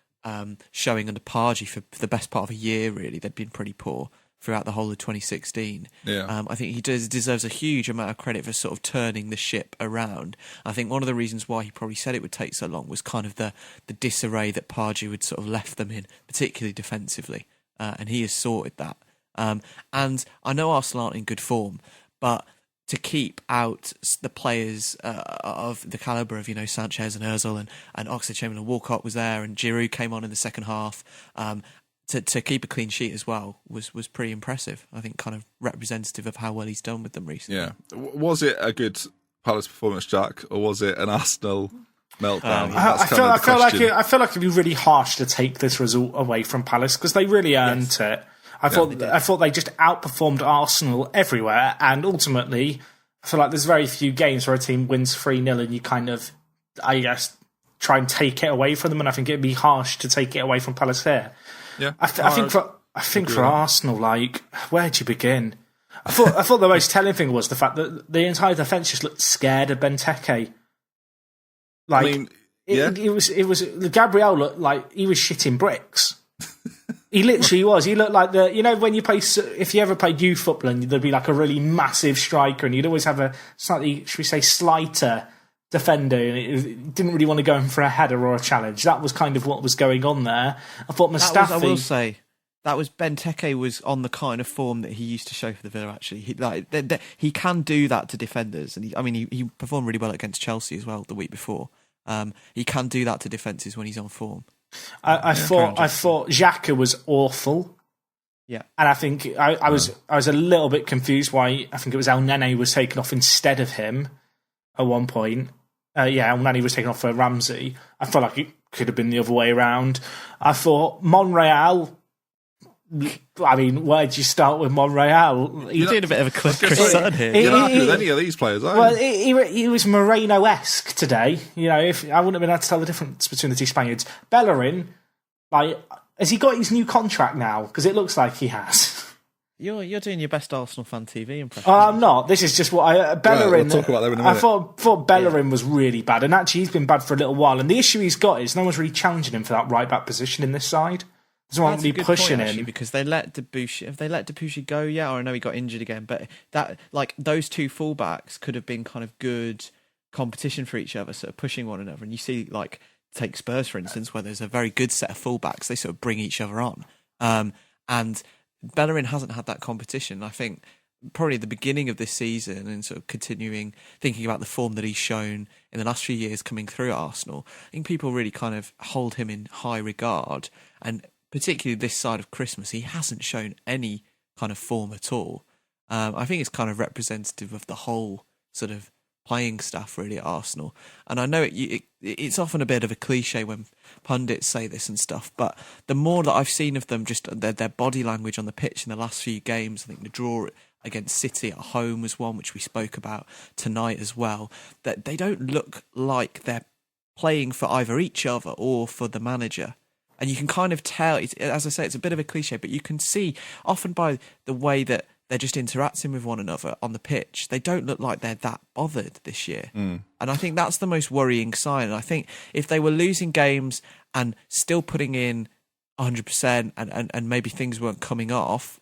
showing under Pardew for the best part of a year, really, they'd been pretty poor throughout the whole of 2016. Yeah. I think he deserves a huge amount of credit for sort of turning the ship around. I think one of the reasons why he probably said it would take so long was kind of the disarray that Pardew had sort of left them in, particularly defensively. And he has sorted that. And I know Arsenal aren't in good form, but to keep out the players of the calibre of, Sanchez and Ozil and Oxlade-Chamberlain, Walcott was there, and Giroud came on in the second half. To keep a clean sheet as well was pretty impressive. I think kind of representative of how well he's done with them recently. Yeah. Was it a good Palace performance, Jack, or was it an Arsenal meltdown? I feel like it'd be really harsh to take this result away from Palace because they really earned it. I thought they just outperformed Arsenal everywhere, and ultimately, I feel like there's very few games where a team wins 3-0 and you kind of, I guess, try and take it away from them. And I think it'd be harsh to take it away from Palace here. Yeah, I think for Arsenal, like, where do you begin? I thought the most telling thing was the fact that the entire defence just looked scared of Benteke. Like, it was Gabriel looked like he was shitting bricks. He literally was. He looked like when you play, if you ever played youth football, and there'd be like a really massive striker, and you'd always have a slightly, should we say, slighter defender, and it didn't really want to go in for a header or a challenge. That was kind of what was going on there. I thought Mustafi... I will say, that was Benteke was on the kind of form that he used to show for the Villa, actually. He can do that to defenders, and he performed really well against Chelsea as well the week before. He can do that to defences when he's on form. I thought Xhaka was awful. Yeah, and I think I was a little bit confused why I think it was El Nene was taken off instead of him at one point. El Nene was taken off for Ramsey. I felt like it could have been the other way around. I thought Monreal. I mean, where'd you start with Monreal? You're doing a bit of a Chris Sutton here. You're not happy with any of these players, are you? Well, he was Moreno-esque today. If I wouldn't have been able to tell the difference between the two Spaniards. Bellerin, has he got his new contract now? Because it looks like he has. You're doing your best Arsenal fan TV impression. I'm not. This is just what Bellerin. We'll talk about that in a minute. I thought Bellerin was really bad, and actually he's been bad for a little while. And the issue he's got is no one's really challenging him for that right back position in this side. There's no one really pushing him because they let Debussy. Have they let Debussy go yet? Or I know he got injured again, but that those two fullbacks could have been kind of good competition for each other, sort of pushing one another. And you see, take Spurs for instance, where there's a very good set of fullbacks, they sort of bring each other on. And Bellerin hasn't had that competition. I think probably at the beginning of this season and sort of continuing thinking about the form that he's shown in the last few years coming through at Arsenal, I think people really kind of hold him in high regard. And particularly this side of Christmas, he hasn't shown any kind of form at all. I think it's kind of representative of the whole sort of playing staff really at Arsenal. And I know it's often a bit of a cliche when pundits say this and stuff, but the more that I've seen of them, just their body language on the pitch in the last few games, I think the draw against City at home was one which we spoke about tonight as well, that they don't look like they're playing for either each other or for the manager. And you can kind of tell, as I say, it's a bit of a cliche, but you can see often by the way that they're just interacting with one another on the pitch, they don't look like they're that bothered this year. And I think that's the most worrying sign. And I think if they were losing games and still putting in 100% and maybe things weren't coming off,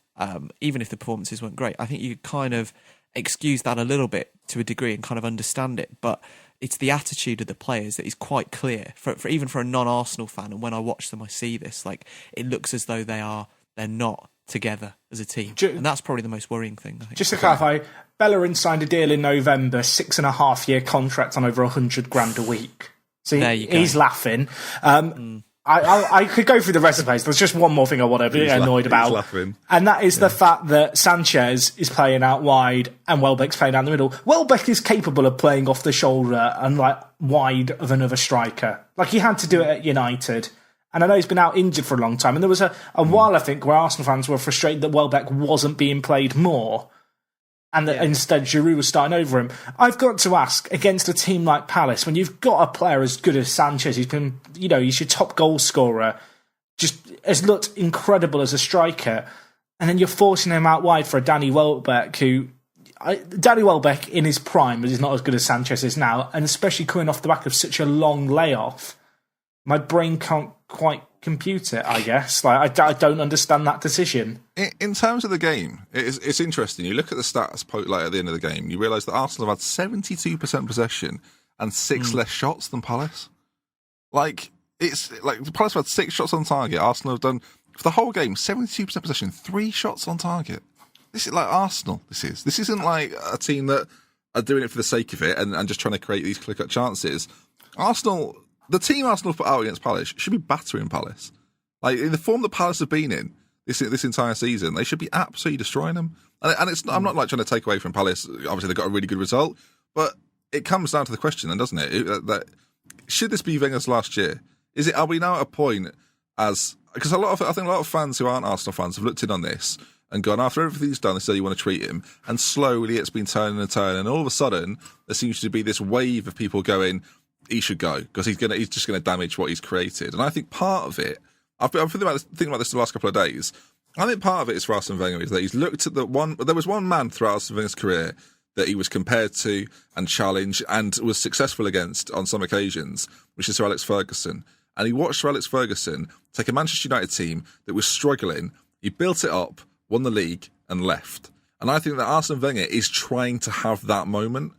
even if the performances weren't great, I think you could kind of excuse that a little bit to a degree and kind of understand it. But it's the attitude of the players that is quite clear for even for a non-Arsenal fan. And when I watch them, I see this. Like, it looks as though they're not together as a team, and that's probably the most worrying thing, I think. Just to clarify, Bellerin signed a deal in November, 6.5-year contract on over 100 grand a week. So he's laughing. I could go through the rest of the place. There's just one more thing I want to be annoyed about, and that is the fact that Sanchez is playing out wide and Welbeck's playing down the middle. Welbeck is capable of playing off the shoulder and like wide of another striker. Like, he had to do it at United. And I know he's been out injured for a long time. And there was a while, I think, where Arsenal fans were frustrated that Welbeck wasn't being played more. And that instead Giroud was starting over him. I've got to ask, against a team like Palace, when you've got a player as good as Sanchez, he's been, he's your top goal scorer, just has looked incredible as a striker. And then you're forcing him out wide for a Danny Welbeck, Danny Welbeck in his prime is not as good as Sanchez is now. And especially coming off the back of such a long layoff, my brain can't quite compute it, I guess. Like, I don't understand that decision. In terms of the game, it's interesting. You look at the stats at the end of the game, you realise that Arsenal have had 72% possession and 6 less shots than Palace. Like, Palace have had 6 shots on target. Arsenal have done, for the whole game, 72% possession, 3 shots on target. This is like Arsenal, this is. This isn't like a team that are doing it for the sake of it and just trying to create these clear-cut chances. Arsenal... The team Arsenal put out against Palace should be battering Palace. Like, in the form that Palace have been in this entire season, they should be absolutely destroying them. And it's I'm not like trying to take away from Palace. Obviously, they got a really good result, but it comes down to the question, then, doesn't it? That should this be Wenger's last year? Are we now at a point because I think a lot of fans who aren't Arsenal fans have looked in on this and gone, after everything's done, this is how you want to treat him, and slowly it's been turning and turning, and all of a sudden there seems to be this wave of people going, he should go because he's just going to damage what he's created. And I think part of it, I've been thinking about this the last couple of days. I think part of it is for Arsene Wenger is that he's looked at there was one man throughout Arsene Wenger's career that he was compared to and challenged and was successful against on some occasions, which is Sir Alex Ferguson. And he watched Sir Alex Ferguson take a Manchester United team that was struggling. He built it up, won the league, and left. And I think that Arsene Wenger is trying to have that moment.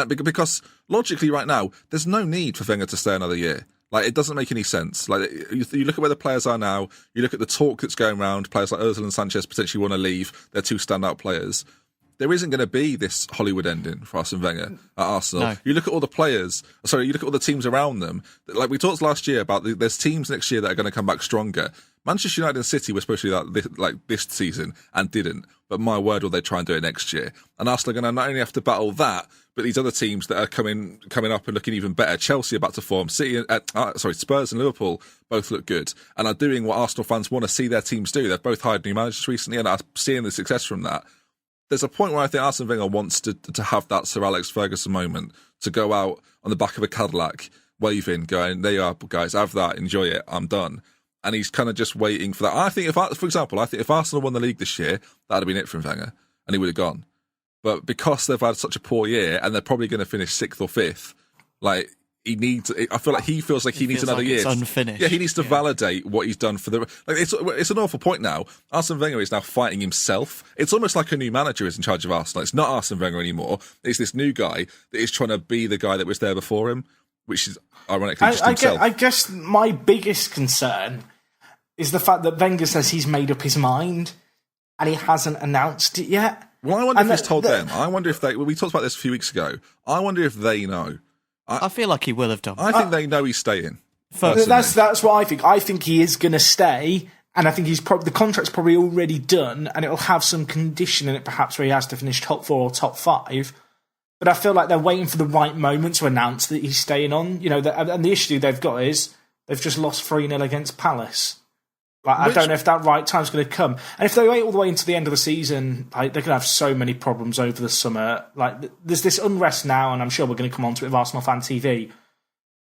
Because logically right now, there's no need for Wenger to stay another year. Like, it doesn't make any sense. Like, you look at where the players are now, you look at the talk that's going around, players like Ozil and Sanchez potentially want to leave, they're 2 standout players. There isn't going to be this Hollywood ending for Arsene Wenger at Arsenal. No. You look at all the players, you look at all the teams around them. Like we talked last year about, there's teams next year that are going to come back stronger. Manchester United and City were supposed to be this season and didn't. But my word, will they try and do it next year? And Arsenal are going to not only have to battle that, but these other teams that are coming up and looking even better. Chelsea are about to form. Spurs and Liverpool both look good and are doing what Arsenal fans want to see their teams do. They've both hired new managers recently and are seeing the success from that. There's a point where I think Arsene Wenger wants to have that Sir Alex Ferguson moment, to go out on the back of a Cadillac, waving, going, there you are, guys, have that, enjoy it, I'm done. And he's kind of just waiting for that. I think for example, if Arsenal won the league this year, that'd have been it from Wenger, and he would have gone. But because they've had such a poor year, and they're probably going to finish 6th or 5th, like, I feel like he feels like he needs another year. It's unfinished. Yeah, he needs to validate what he's done for the. Like, it's an awful point now. Arsene Wenger is now fighting himself. It's almost like a new manager is in charge of Arsenal. It's not Arsene Wenger anymore. It's this new guy that is trying to be the guy that was there before him, which is ironically just himself. I guess my biggest concern is the fact that Wenger says he's made up his mind and he hasn't announced it yet. Well, I wonder if he's told them. I wonder if we talked about this a few weeks ago. I wonder if they know. I feel like he will have done. I think they know he's staying. That's what I think. I think he is going to stay, And I think the contract's probably already done, and it'll have some condition in it, perhaps where he has to finish top 4 or top 5. But I feel like they're waiting for the right moment to announce that he's staying on. And the issue they've got is they've just lost 3-0 against Palace. I don't know if that right time's going to come. And if they wait all the way into the end of the season, they're going to have so many problems over the summer. There's this unrest now, and I'm sure we're going to come on to it with Arsenal Fan TV.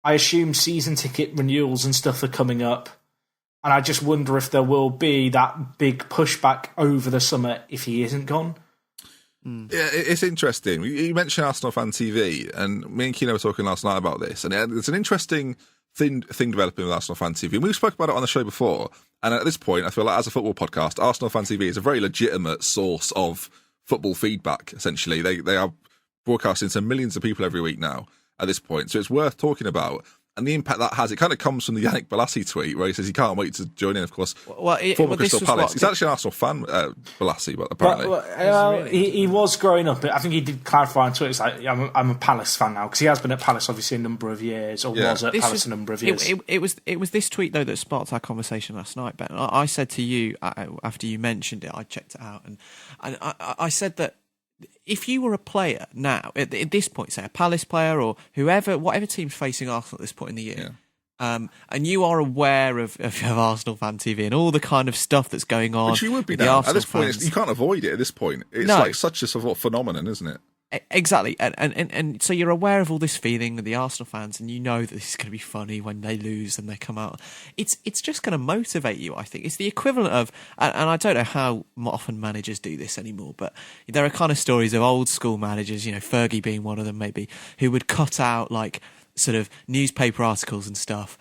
I assume season ticket renewals and stuff are coming up. And I just wonder if there will be that big pushback over the summer if he isn't gone. Yeah, it's interesting. You mentioned Arsenal Fan TV, and me and Kino were talking last night about this, and it's an interesting thing developing with Arsenal Fan TV. And we've spoken about it on the show before, and at this point, I feel like as a football podcast, Arsenal Fan TV is a very legitimate source of football feedback, essentially. They are broadcasting to millions of people every week now at this point, so it's worth talking about. And the impact that has, it kind of comes from the Yannick Bolasie tweet where he says he can't wait to join in, of course, former Crystal Palace. He's actually an Arsenal fan, Bolasie, but apparently. He was growing up. I think he did clarify on Twitter, it's like, I'm a Palace fan now, because he has been at Palace, obviously, a number of years, was at Palace a number of years. It was this tweet, though, that sparked our conversation last night, Ben. I said to you, after you mentioned it, I checked it out, and I said that if you were a player now, at this point, say a Palace player or whatever team's facing Arsenal at this point in the year, and you are aware of Arsenal Fan TV and all the kind of stuff that's going on. Which you would be now. At this point, you can't avoid it at this point. It's like such a sort of phenomenon, isn't it? Exactly, and so you're aware of all this feeling of the Arsenal fans, and you know that this is going to be funny when they lose and they come out. It's just going to motivate you, I think. It's the equivalent of, and I don't know how often managers do this anymore, but there are kind of stories of old school managers, Fergie being one of them maybe, who would cut out like sort of newspaper articles and stuff,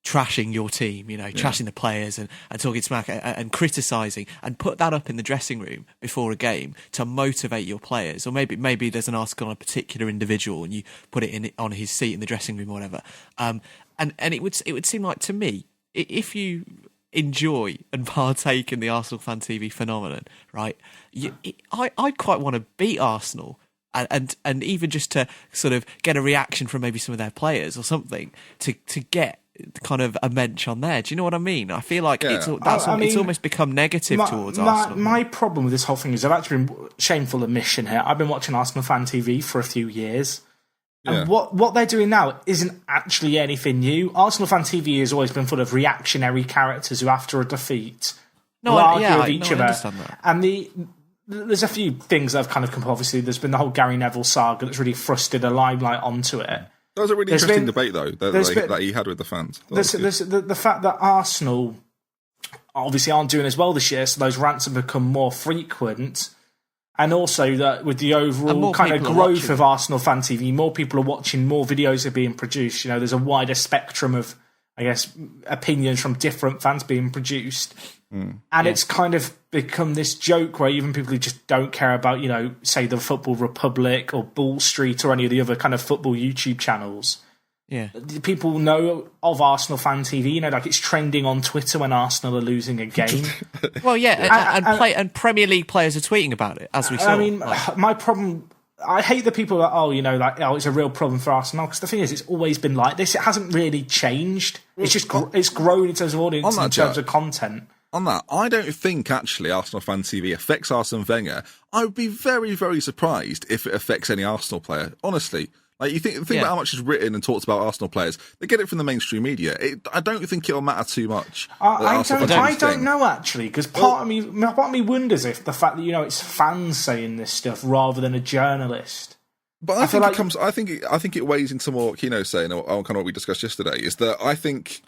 trashing your team, trashing the players and talking smack and criticising, and put that up in the dressing room before a game to motivate your players. Or maybe there's an article on a particular individual and you put it on his seat in the dressing room or whatever. And it would seem like, to me, if you enjoy and partake in the Arsenal Fan TV phenomenon, right? I'd quite want to beat Arsenal. And even just to sort of get a reaction from maybe some of their players or something to get kind of a mensch on there. Do you know what I mean? I feel like it's almost become negative towards Arsenal. My problem with this whole thing is I've actually been, shameful admission here, I've been watching Arsenal Fan TV for a few years. And what they're doing now isn't actually anything new. Arsenal Fan TV has always been full of reactionary characters who, after a defeat, argue with each other. And there's a few things that have kind of come up. Obviously, there's been the whole Gary Neville saga that's really thrusted a limelight onto it. That was a really interesting debate, though, that he had with the fans. The fact that Arsenal obviously aren't doing as well this year, so those rants have become more frequent. And also that with the overall kind of growth of Arsenal Fan TV, more people are watching, more videos are being produced. There's a wider spectrum of, I guess, opinions from different fans being produced. And it's kind of become this joke where even people who just don't care about, say the Football Republic or Ball Street or any of the other kind of football YouTube channels. Yeah, people know of Arsenal Fan TV. Like it's trending on Twitter when Arsenal are losing a game. Well, yeah, and Premier League players are tweeting about it, as we saw. I mean, my problem. I hate the people that it's a real problem for Arsenal, because the thing is, it's always been like this. It hasn't really changed. It's just it's grown in terms of audience, in terms of content. On that, I don't think actually Arsenal Fan TV affects Arsene Wenger. I would be very, very surprised if it affects any Arsenal player. Honestly, like think about how much is written and talked about Arsenal players. They get it from the mainstream media. I don't think it'll matter too much. I don't know actually, because part of me wonders if the fact that it's fans saying this stuff rather than a journalist. But I think it weighs into more. Kino's saying, or kind of what we discussed yesterday, is that I think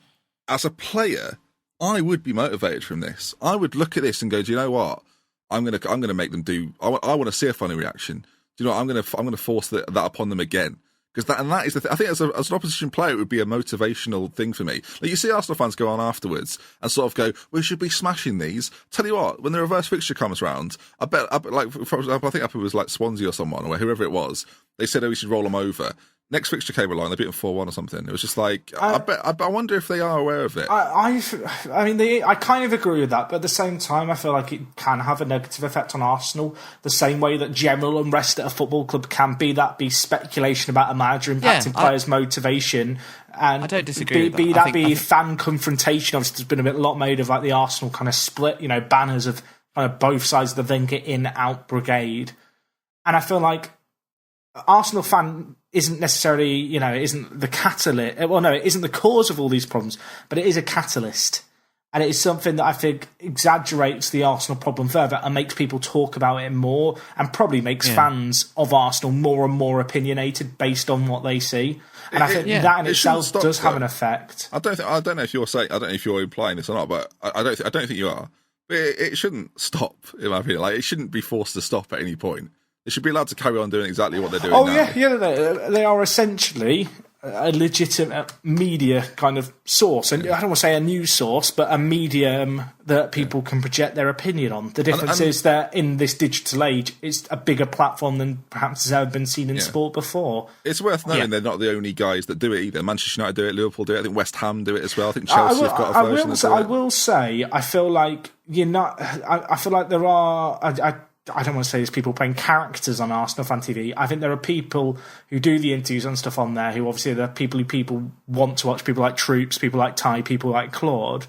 as a player, I would be motivated from this. I would look at this and go, do you know what? I'm gonna make them do. I want to see a funny reaction. Do you know what? I'm gonna force that upon them again. Because that is the thing. I think as an opposition player, it would be a motivational thing for me. Like you see Arsenal fans go on afterwards and sort of go, we should be smashing these. Tell you what, when the reverse fixture comes round, I bet like for example, I think it was like Swansea or someone or whoever it was. They said, we should roll them over. next fixture came along, they beat them 4-1 or something. It was just like, I wonder if they are aware of it. I kind of agree with that, but at the same time, I feel like it can have a negative effect on Arsenal, the same way that general unrest at a football club can be speculation about a manager impacting players' motivation. And I don't disagree. Be fan confrontation. Obviously, there's been a lot made of like the Arsenal kind of split, banners of kind of both sides of the Wenger in-out brigade. And I feel like Arsenal fan isn't necessarily, isn't the catalyst. Well, no, it isn't the cause of all these problems, but it is a catalyst. And it is something that I think exaggerates the Arsenal problem further and makes people talk about it more, and probably makes fans of Arsenal more and more opinionated based on what they see. And I think that in itself does have an effect. I don't know if you're implying this or not, but I don't think you are. But it shouldn't stop, in my opinion. Like, it shouldn't be forced to stop at any point. They should be allowed to carry on doing exactly what they're doing now. They are essentially a legitimate media kind of source. And I don't want to say a news source, but a medium that people can project their opinion on. The difference is that in this digital age, it's a bigger platform than perhaps has ever been seen in sport before. It's worth knowing they're not the only guys that do it either. Manchester United do it, Liverpool do it, I think West Ham do it as well. I think Chelsea have got a version I will say, I feel like I feel like there are... I don't want to say there's people playing characters on Arsenal Fan TV. I think there are people who do the interviews and stuff on there who obviously are the people who people want to watch, people like Troops, people like Ty, people like Claude.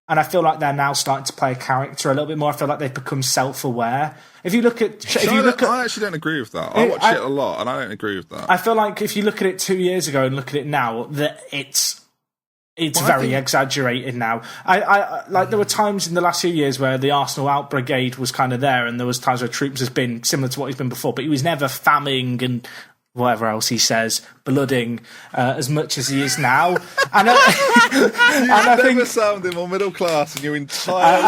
And I feel like they're now starting to play a character a little bit more. I feel like they've become self-aware. I actually don't agree with that. I watch it a lot and I don't agree with that. I feel like if you look at it 2 years ago and look at it now, that it's very exaggerated now. I like there were times in the last few years where the Arsenal out brigade was kind of there, and there was times where Troops has been similar to what he's been before, but he was never famming and whatever else he says, blooding as much as he is now. And I never sounded more middle class in your entire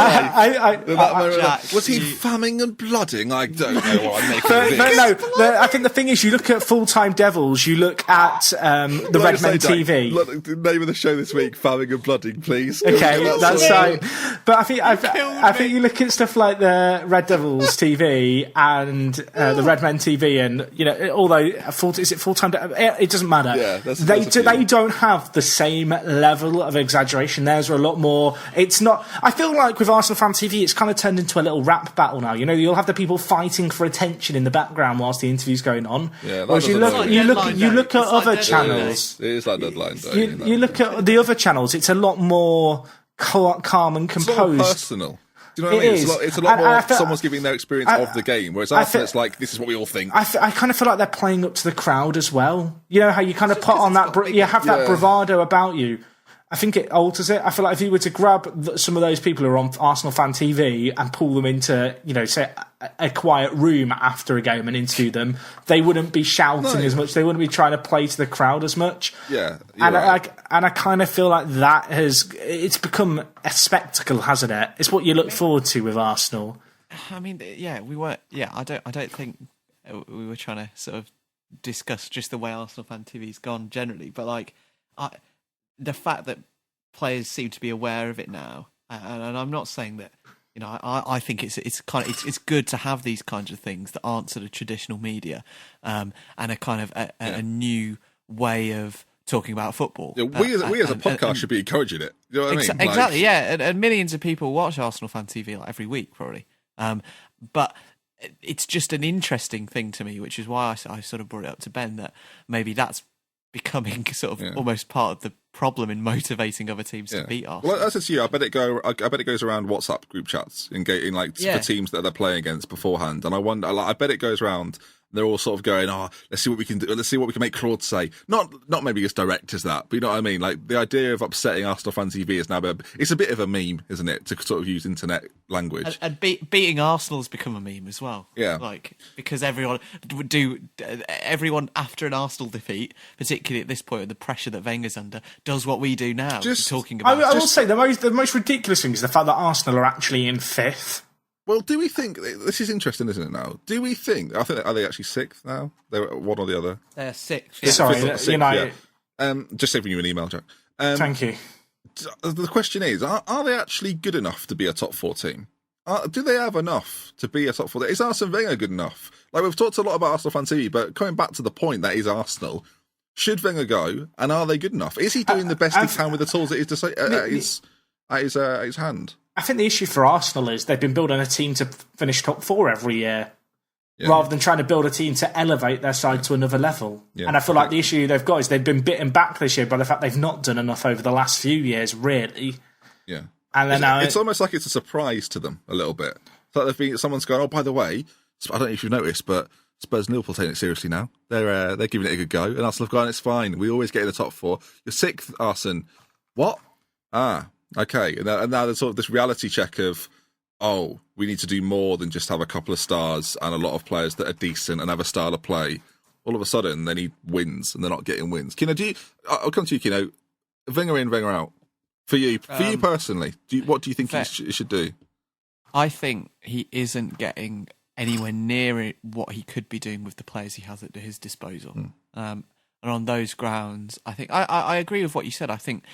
life. Was he famming and blooding? I don't know what I'm making of this. I think the thing is, you look at Full-Time Devils, you look at the Red Men TV. The name of the show this week, Famming and Blooding, please. Okay, that's right. But I think you look at stuff like the Red Devils TV and the Red Men TV, and although is it Full-Time? It doesn't matter. Yeah, they don't have the same level of exaggeration. Theirs are a lot more. It's not. I feel like with Arsenal Fan TV, it's kind of turned into a little rap battle now. You'll have the people fighting for attention in the background whilst the interview's going on. Yeah, whereas you look at other channels. It is like Deadline Day. You look at the other channels. It's a lot more calm and composed. It's a lot more personal. Do you know what I mean? It's a lot more someone's giving their experience of the game, whereas after it's like, this is what we all think. I kind of feel like they're playing up to the crowd as well. You know how you kind of put on that, you have that bravado about you. I think it alters it. I feel like if you were to grab some of those people who are on Arsenal Fan TV and pull them into, say, a quiet room after a game and interview them, they wouldn't be shouting as much. They wouldn't be trying to play to the crowd as much. Yeah, and I kind of feel like it's become a spectacle, hasn't it? It's what you look forward to with Arsenal. I mean, we weren't. Yeah, I don't think we were trying to sort of discuss just the way Arsenal Fan TV's gone generally, but the fact that players seem to be aware of it now, and I'm not saying that, I think it's good to have these kinds of things that aren't sort of traditional media, and a kind of a new way of talking about football. Yeah, we as a podcast should be encouraging it. You know what I mean? Exactly, yeah, and millions of people watch Arsenal Fan TV every week, probably. But it's just an interesting thing to me, which is why I sort of brought it up to Ben, that maybe that's becoming sort of almost part of the problem in motivating other teams to beat Arsenal. Well, as I say, I bet it goes around WhatsApp group chats for teams that they're playing against beforehand, and I wonder. I bet it goes around. They're all sort of going, let's see what we can do. Let's see what we can make Claude say. Not maybe as direct as that, but you know what I mean? Like, the idea of upsetting Arsenal Fan TV is now it's a bit of a meme, isn't it? To sort of use internet language. And beating Arsenal's become a meme as well. Yeah. Because everyone after an Arsenal defeat, particularly at this point with the pressure that Wenger's under, does what we do now. Talking about I will say the most ridiculous thing is the fact that Arsenal are actually in fifth. Well, do we think this is interesting, isn't it? Now, do we think? Are they actually sixth now? They're one or the other. They're sixth. Yeah. Sorry, United. Yeah. Just saving you an email, Jack. Thank you. The question is: Are they actually good enough to be a top 4 team? Do they have enough to be a top 4? Is Arsene Wenger good enough? Like, we've talked a lot about Arsenal Fan TV, but coming back to the point that is Arsenal. Should Wenger go? And are they good enough? Is he doing the best he can with the tools at his hand? I think the issue for Arsenal is they've been building a team to finish top 4 every year, rather than trying to build a team to elevate their side to another level. Yeah. And I feel like the issue they've got is they've been bitten back this year by the fact they've not done enough over the last few years, really. Yeah. And then it's almost like it's a surprise to them a little bit. It's like someone's going, oh, by the way, I don't know if you've noticed, but Spurs and Liverpool taking it seriously now. They're giving it a good go, and Arsenal have gone, it's fine. We always get in the top 4. You're 6th, Arsenal. What? Okay. And now there's sort of this reality check of, oh, we need to do more than just have a couple of stars and a lot of players that are decent and have a style of play. All of a sudden, they need wins, and they're not getting wins. Kino, I'll come to you, Kino. Wenger in, Wenger out. For you personally, what do you think he should do? I think he isn't getting anywhere near what he could be doing with the players he has at his disposal. And on those grounds, I think I agree with what you said. I think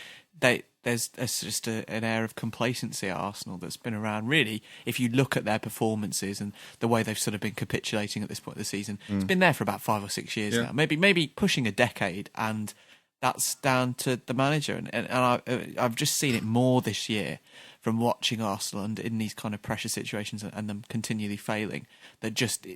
there's just an air of complacency at Arsenal that's been around. Really, if you look at their performances and the way they've sort of been capitulating at this point of the season, it's been there for about 5 or 6 years now, maybe pushing a decade, and that's down to the manager. And I've just seen it more this year from watching Arsenal and in these kind of pressure situations and them continually failing, that just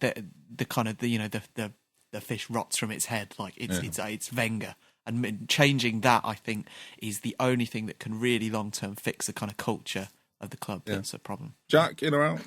the kind of the fish rots from its head. Like it's Wenger, and changing that, I think, is the only thing that can really long term fix the kind of culture of the club. That's a problem. Jack, in or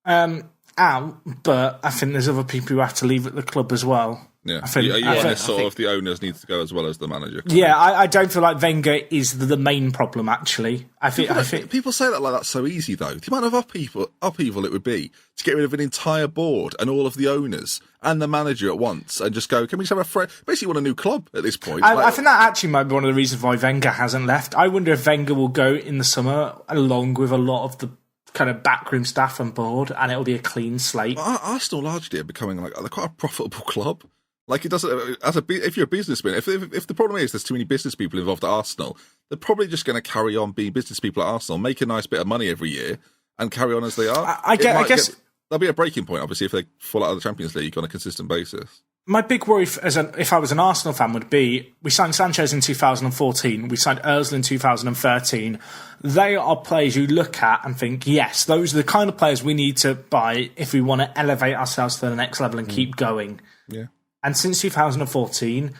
out? Out, but I think there's other people who have to leave at the club as well. Yeah, are you on this sort of the owners need to go as well as the manager? Yeah, I don't feel like Wenger is the main problem. Actually, I think people say that like that's so easy though. The amount of upheaval it would be to get rid of an entire board and all of the owners and the manager at once, and just go, can we just have a fresh? Basically, want a new club at this point. I think that actually might be one of the reasons why Wenger hasn't left. I wonder if Wenger will go in the summer along with a lot of the kind of backroom staff on board, and it'll be a clean slate. Arsenal largely are becoming they're quite a profitable club. Like, it doesn't, if you're a businessman, if the problem is there's too many business people involved at Arsenal, they're probably just going to carry on being business people at Arsenal, make a nice bit of money every year, and carry on as they are. I guess there'll be a breaking point, obviously, if they fall out of the Champions League on a consistent basis. My big worry, if I was an Arsenal fan, would be we signed Sanchez in 2014, we signed Ozil in 2013. They are players you look at and think, yes, those are the kind of players we need to buy if we want to elevate ourselves to the next level and keep going. Yeah. And since 2014,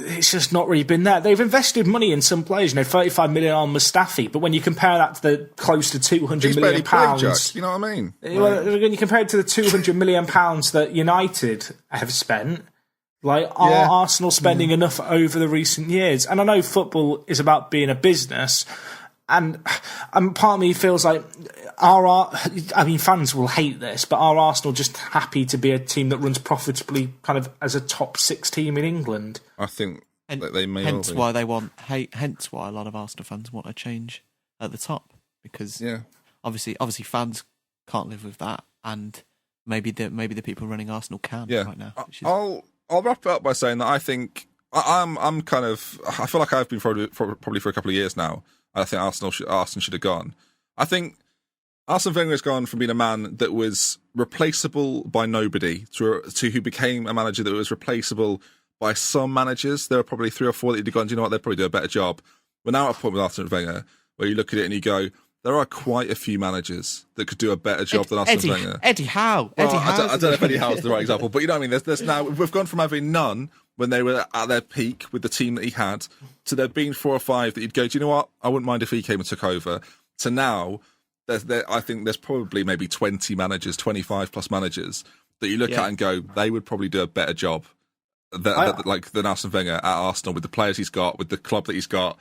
it's just not really been there. They've invested money in some players, 35 million on Mustafi, but when you compare that to the close to 200 million pounds, you know what I mean? When you compare it to the 200 million pounds that United have spent, are Arsenal spending enough over the recent years? And I know football is about being a business, and part of me feels like fans will hate this, but are Arsenal just happy to be a team that runs profitably kind of as a top 6 team in England? I think that they may hence why a lot of Arsenal fans want a change at the top, because obviously fans can't live with that, and maybe the people running Arsenal can right now. I'll wrap it up by saying that I think I feel like I've been probably for a couple of years now. I think Arsenal should have gone. I think Arsene Wenger has gone from being a man that was replaceable by nobody to who became a manager that was replaceable by some managers. There are probably 3 or 4 that you'd gone, do you know what, they'd probably do a better job. We're now at a point with Arsene Wenger where you look at it and you go, there are quite a few managers that could do a better job than Arsene Wenger. Eddie Howe. I don't know if Eddie Howe's the right example, but you know what I mean? There's now, we've gone from having none when they were at their peak with the team that he had, to there being 4 or 5 that you'd go, do you know what, I wouldn't mind if he came and took over, to now, I think there's probably maybe 20 managers, 25 plus managers that you look at and go, they would probably do a better job than Arsene Wenger at Arsenal, with the players he's got, with the club that he's got.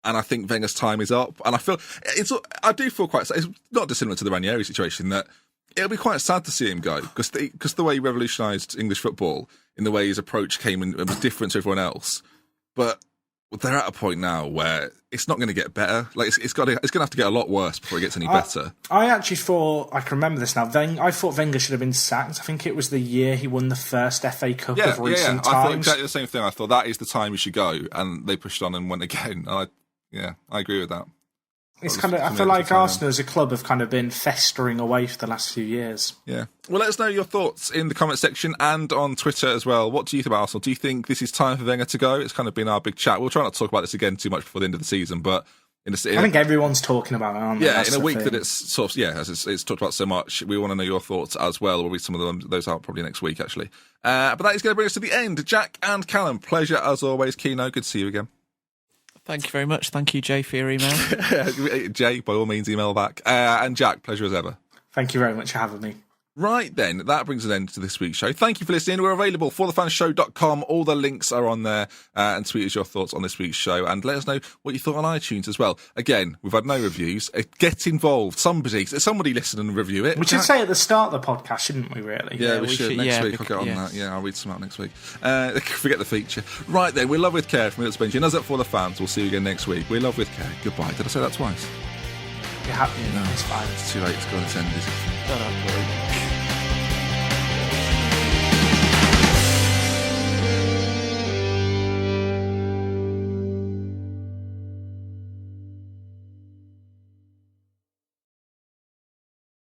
And I think Wenger's time is up. And I do feel quite sad. It's not dissimilar to the Ranieri situation, that it'll be quite sad to see him go, because the way he revolutionised English football, in the way his approach came and was different to everyone else. But they're at a point now where it's not going to get better. Like it's going to have to get a lot worse before it gets any better. I actually thought, I can remember this now, I thought Wenger should have been sacked. I think it was the year he won the first FA Cup of recent times. I thought exactly the same thing. I thought that is the time he should go, and they pushed on and went again. I agree with that. It's kind of. I feel like Arsenal as a club have kind of been festering away for the last few years. Yeah. Well, let us know your thoughts in the comment section and on Twitter as well. What do you think about Arsenal? Do you think this is time for Wenger to go? It's kind of been our big chat. We'll try not to talk about this again too much before the end of the season, but I think everyone's talking about it, aren't they? Yeah, in a week that it's sort of, as it's talked about so much, we want to know your thoughts as well. We'll read some of those out probably next week, actually. But that is going to bring us to the end. Jack and Callum, pleasure as always. Keno, good to see you again. Thank you very much. Thank you, Jay, for your email. Jay, by all means, email back. And Jack, pleasure as ever. Thank you very much for having me. Right then, that brings an end to this week's show. Thank you for listening. We're available ForTheFansShow.com. All the links are on there. And tweet us your thoughts on this week's show. And let us know what you thought on iTunes as well. Again, we've had no reviews. Get involved. Somebody listen and review it. We should say at the start of the podcast, shouldn't we, really? Yeah, we should. Next week, I'll get on that. Yeah, I'll read some out next week. Forget the feature. Right then, we're Love With Care from Little Benji. And as up for the fans, we'll see you again next week. We're Love With Care. Goodbye. Did I say that twice? You're happy? No, it's fine. It's too late. It's gone to end, is it? Shut up, boy.